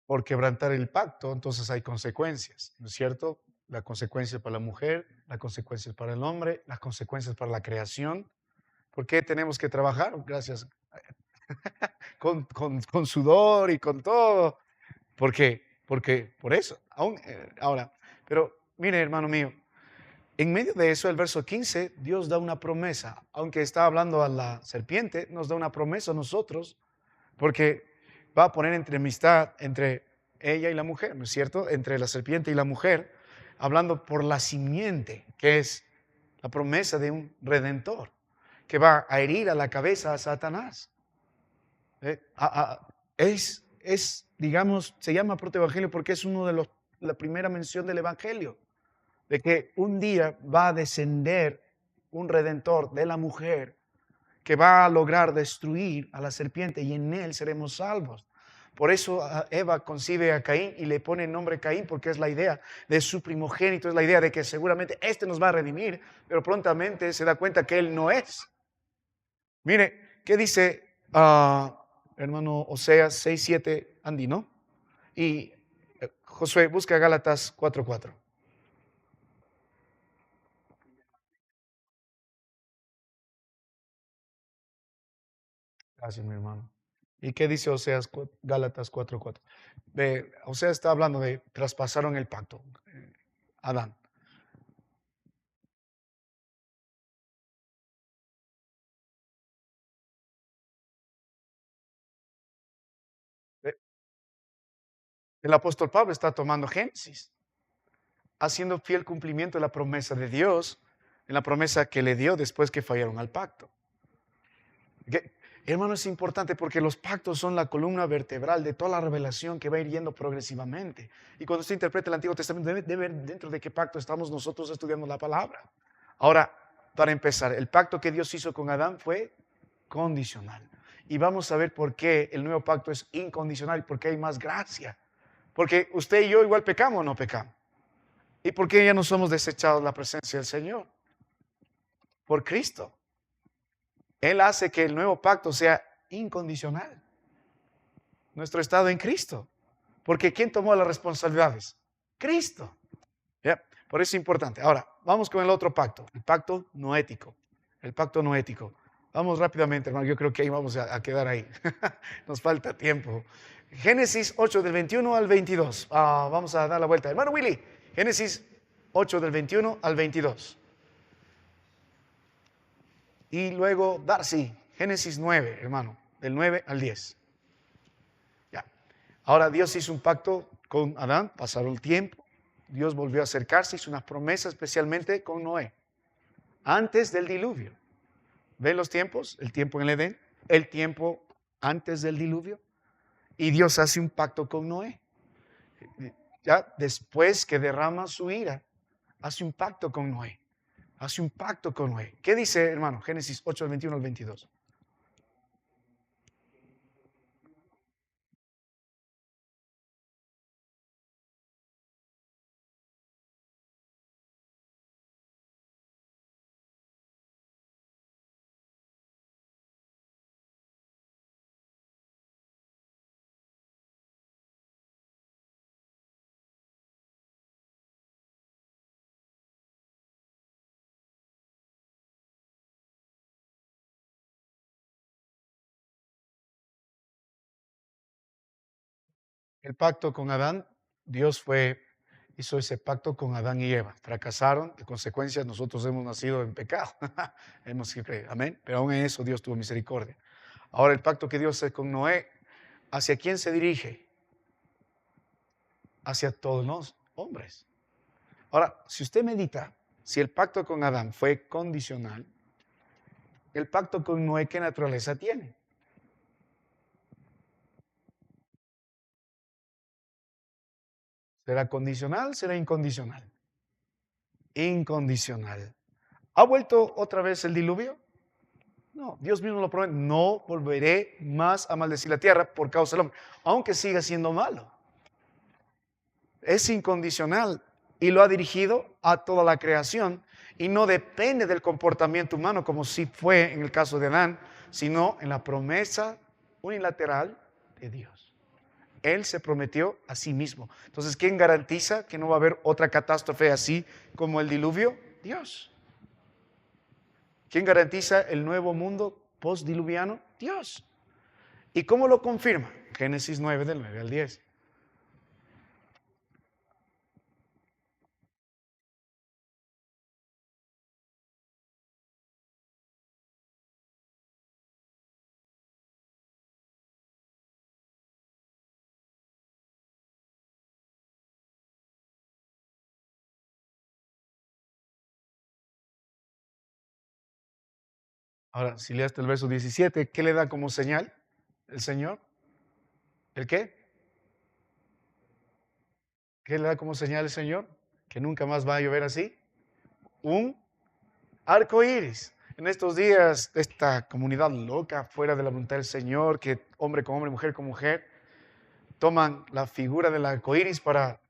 Por quebrantar el pacto, entonces hay consecuencias, ¿no es cierto? La consecuencia para la mujer, la consecuencia para el hombre, las consecuencias para la creación. ¿Por qué tenemos que trabajar? Gracias. Con sudor y con todo. ¿Por qué? Porque por eso. Ahora, pero mire, hermano mío, en medio de eso, el verso 15, Dios da una promesa. Aunque está hablando a la serpiente, nos da una promesa a nosotros, porque va a poner enemistad entre ella y la mujer, ¿no es cierto? Entre la serpiente y la mujer, hablando por la simiente, que es la promesa de un redentor, que va a herir a la cabeza a Satanás. Digamos, se llama protoevangelio porque es la primera mención del evangelio, de que un día va a descender un redentor de la mujer que va a lograr destruir a la serpiente y en él seremos salvos. Por eso Eva concibe a Caín y le pone el nombre Caín porque es la idea de su primogénito, es la idea de que seguramente este nos va a redimir, pero prontamente se da cuenta que él no es. Mire, ¿qué dice hermano Oseas 6:7, Andy, no? Y Josué, busca Gálatas 4:4. Gracias, mi hermano. ¿Y qué dice Oseas, Gálatas 4:4? Oseas está hablando de traspasaron el pacto. Adán. Eh, El apóstol Pablo está tomando Génesis, haciendo fiel cumplimiento de la promesa de Dios, en la promesa que le dio después que fallaron al pacto. Hermano, es importante porque los pactos son la columna vertebral de toda la revelación que va a ir yendo progresivamente. Y cuando usted interpreta el Antiguo Testamento, debe ver dentro de qué pacto estamos nosotros estudiando la palabra. Ahora, para empezar, el pacto que Dios hizo con Adán fue condicional. Y vamos a ver por qué el nuevo pacto es incondicional y por qué hay más gracia. Porque usted y yo igual pecamos o no pecamos. ¿Y por qué ya no somos desechados de la presencia del Señor? Por Cristo. Él hace que el nuevo pacto sea incondicional. Nuestro estado en Cristo. Porque ¿quién tomó las responsabilidades? Cristo. ¿Ya? Por eso es importante. Ahora, vamos con el otro pacto. El pacto noético. El pacto noético. Vamos rápidamente, hermano. Yo creo que ahí vamos a quedar ahí. Nos falta tiempo. Génesis 8 del 21 al 22. Vamos a dar la vuelta. Hermano Willy, Génesis 8 del 21 al 22. Y luego Darcy, Génesis 9, hermano, del 9 al 10. Ya. Ahora Dios hizo un pacto con Adán, pasaron el tiempo, Dios volvió a acercarse, hizo unas promesas especialmente con Noé, antes del diluvio. ¿Ven los tiempos? El tiempo en el Edén, el tiempo antes del diluvio. Y Dios hace un pacto con Noé. Ya después que derrama su ira, hace un pacto con Noé. Hace un pacto con Noé. ¿Qué dice, hermano? Génesis 8, del 21 al 22. El pacto con Adán, Dios hizo ese pacto con Adán y Eva. Fracasaron, de consecuencia nosotros hemos nacido en pecado. Hemos que creer, amén. Pero aún en eso Dios tuvo misericordia. Ahora el pacto que Dios hace con Noé, ¿hacia quién se dirige? Hacia todos los hombres. Ahora, si usted medita, si el pacto con Adán fue condicional, el pacto con Noé, ¿qué naturaleza tiene? ¿Será condicional? ¿Será incondicional? Incondicional. ¿Ha vuelto otra vez el diluvio? No, Dios mismo lo promete, no volveré más a maldecir la tierra por causa del hombre, aunque siga siendo malo. Es incondicional y lo ha dirigido a toda la creación y no depende del comportamiento humano como sí fue en el caso de Adán, sino en la promesa unilateral de Dios. Él se prometió a sí mismo. Entonces, ¿quién garantiza que no va a haber otra catástrofe así como el diluvio? Dios. ¿Quién garantiza el nuevo mundo postdiluviano? Dios. ¿Y cómo lo confirma? Génesis 9, del 9 al 10. Ahora, si lees el verso 17, ¿qué le da como señal el Señor? ¿El qué? ¿Qué le da como señal el Señor? Que nunca más va a llover así. Un arco iris. En estos días, esta comunidad loca, fuera de la voluntad del Señor, que hombre con hombre, mujer con mujer, toman la figura del arco iris para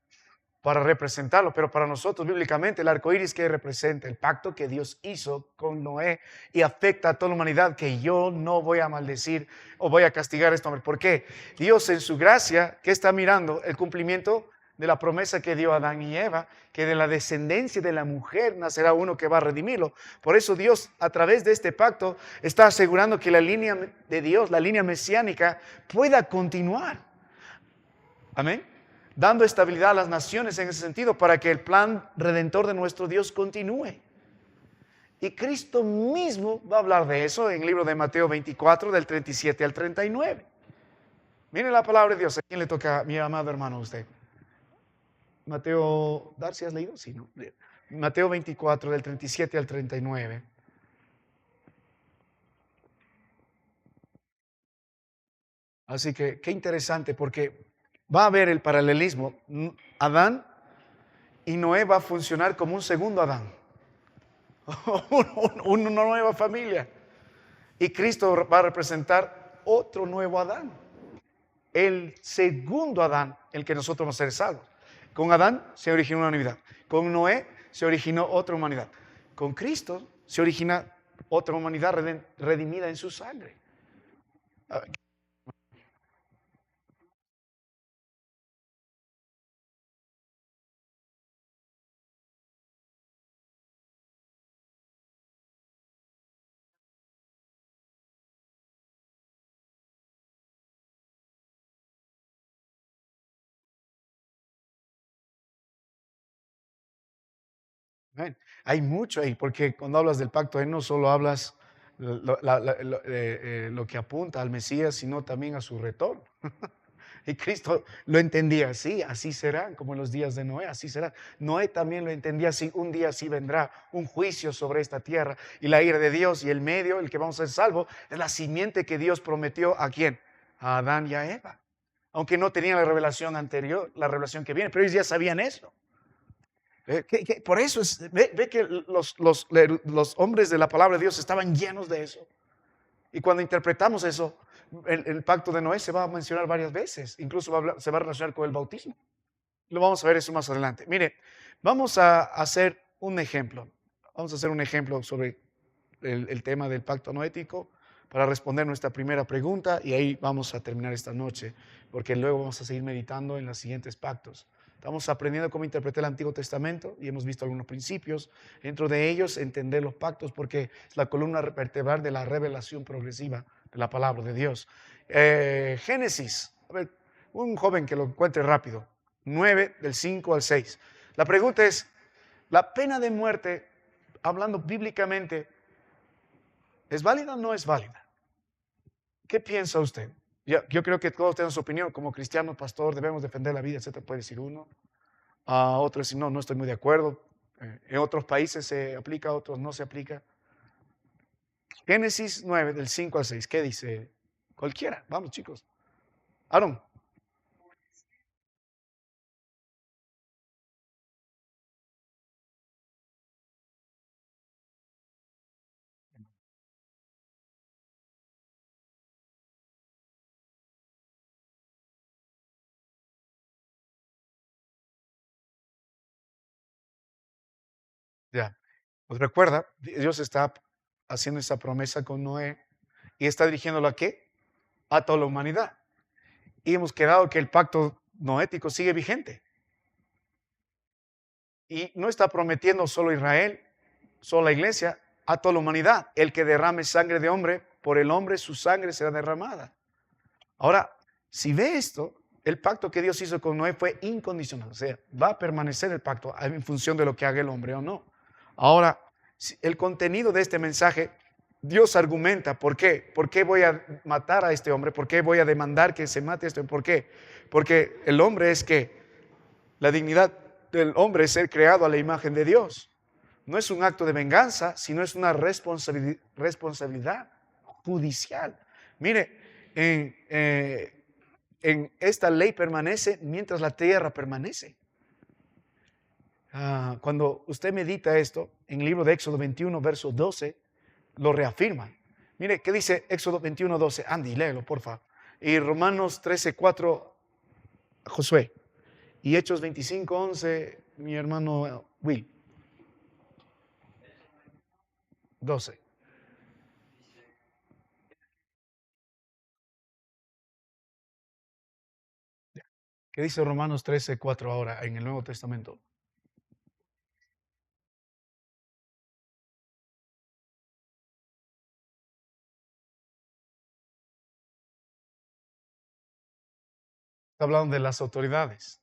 representarlo, pero para nosotros bíblicamente el arco iris que representa el pacto que Dios hizo con Noé y afecta a toda la humanidad, que yo no voy a maldecir o voy a castigar a este hombre. ¿Por qué? Dios en su gracia, que está mirando el cumplimiento de la promesa que dio a Adán y Eva, que de la descendencia de la mujer nacerá uno que va a redimirlo. Por eso Dios, a través de este pacto, está asegurando que la línea de Dios, la línea mesiánica, pueda continuar. Amén. Dando estabilidad a las naciones en ese sentido para que el plan redentor de nuestro Dios continúe. Y Cristo mismo va a hablar de eso en el libro de Mateo 24, del 37 al 39. Miren la palabra de Dios. ¿A quién le toca, mi amado hermano, a usted? Mateo, Darcy, ¿has leído? Sí, ¿no? Mateo 24, del 37 al 39. Así que qué interesante, porque va a haber el paralelismo. Adán y Noé va a funcionar como un segundo Adán. Una nueva familia. Y Cristo va a representar otro nuevo Adán. El segundo Adán, el que nosotros vamos a ser salvos. Con Adán se originó una humanidad. Con Noé se originó otra humanidad. Con Cristo se origina otra humanidad redimida en su sangre. Amén. Hay mucho ahí, porque cuando hablas del pacto, no solo hablas lo que apunta al Mesías, sino también a su retorno. Y Cristo lo entendía así, así será, como en los días de Noé, así será. Noé también lo entendía así, un día así vendrá un juicio sobre esta tierra y la ira de Dios, y el medio, el que vamos a ser salvo, es la simiente que Dios prometió ¿a quién? A Adán y a Eva. Aunque no tenían la revelación anterior, la revelación que viene, pero ellos ya sabían eso. Por eso ve que los hombres de la palabra de Dios estaban llenos de eso. Y cuando interpretamos eso, el pacto de Noé se va a mencionar varias veces, incluso se va a relacionar con el bautismo. Lo vamos a ver eso más adelante. Mire, vamos a hacer un ejemplo. Vamos a hacer un ejemplo sobre el tema del pacto noético para responder nuestra primera pregunta, y ahí vamos a terminar esta noche, porque luego vamos a seguir meditando en los siguientes pactos. Estamos aprendiendo cómo interpretar el Antiguo Testamento y hemos visto algunos principios. Dentro de ellos, entender los pactos, porque es la columna vertebral de la revelación progresiva de la palabra de Dios. Génesis, a ver, un joven que lo encuentre rápido, 9 del 5 al 6. La pregunta es, ¿la pena de muerte, hablando bíblicamente, es válida o no es válida? ¿Qué piensa usted? Yo creo que todos tenemos su opinión. Como cristiano, pastor, debemos defender la vida, etcétera, puede decir uno. A otros decir, no, no estoy muy de acuerdo. En otros países se aplica, otros no se aplica. Génesis 9, del 5 al 6, ¿qué dice? Cualquiera, vamos chicos. Aaron. Ya, pues recuerda, Dios está haciendo esa promesa con Noé y está dirigiéndolo ¿a qué? A toda la humanidad. Y hemos quedado que el pacto noético sigue vigente. Y no está prometiendo solo a Israel, solo a la iglesia, a toda la humanidad. El que derrame sangre de hombre, por el hombre su sangre será derramada. Ahora, si ve esto, el pacto que Dios hizo con Noé fue incondicional. O sea, va a permanecer el pacto en función de lo que haga el hombre o no. Ahora, el contenido de este mensaje, Dios argumenta, ¿por qué? ¿Por qué voy a matar a este hombre? ¿Por qué voy a demandar que se mate a este hombre? ¿Por qué? Porque el hombre es que la dignidad del hombre es ser creado a la imagen de Dios. No es un acto de venganza, sino es una responsabilidad judicial. Mire, en esta ley permanece mientras la tierra permanece. Cuando usted medita esto, en el libro de Éxodo 21, verso 12, lo reafirma. Mire, ¿qué dice Éxodo 21, 12? Andy, léelo, por favor. Y Romanos 13, 4, Josué. Y Hechos 25, 11, mi hermano Will. 12. ¿Qué dice Romanos 13, 4 ahora en el Nuevo Testamento? Está hablando de las autoridades.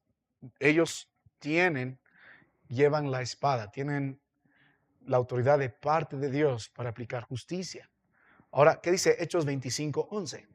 Ellos llevan la espada, tienen la autoridad de parte de Dios para aplicar justicia. Ahora, ¿qué dice Hechos 25, 11?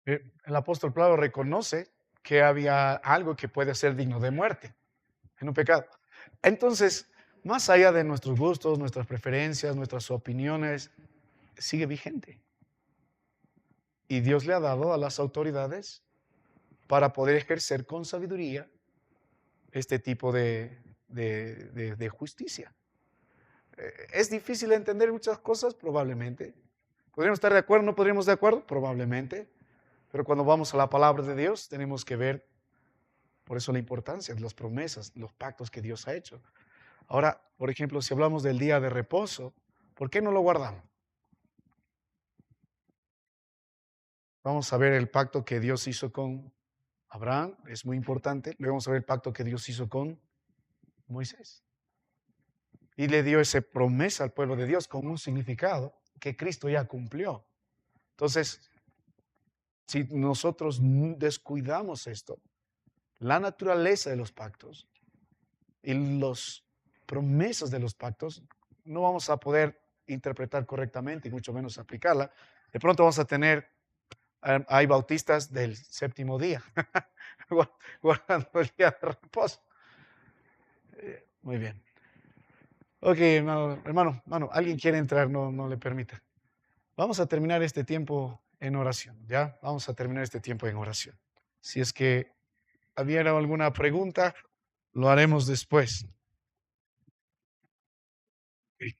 El apóstol Pablo reconoce que había algo que puede ser digno de muerte en un pecado. Entonces, más allá de nuestros gustos, nuestras preferencias, nuestras opiniones, sigue vigente. Y Dios le ha dado a las autoridades para poder ejercer con sabiduría este tipo de justicia. ¿Es difícil entender muchas cosas? Probablemente. ¿Podríamos estar de acuerdo? ¿No podríamos de acuerdo? Probablemente. Pero cuando vamos a la palabra de Dios, tenemos que ver, por eso la importancia de las promesas, los pactos que Dios ha hecho. Ahora, por ejemplo, si hablamos del día de reposo, ¿por qué no lo guardamos? Vamos a ver el pacto que Dios hizo con Abraham, es muy importante. Luego vamos a ver el pacto que Dios hizo con Moisés. Y le dio esa promesa al pueblo de Dios con un significado que Cristo ya cumplió. Entonces, si nosotros descuidamos esto, la naturaleza de los pactos y las promesas de los pactos, no vamos a poder interpretar correctamente y mucho menos aplicarla. De pronto vamos a tener, hay bautistas del séptimo día, guardando el día de reposo. Muy bien. Ok, hermano, alguien quiere entrar, no le permita. Vamos a terminar este tiempo en oración, ¿ya? Vamos a terminar este tiempo en oración. Si es que hubiera alguna pregunta, lo haremos después. Ok.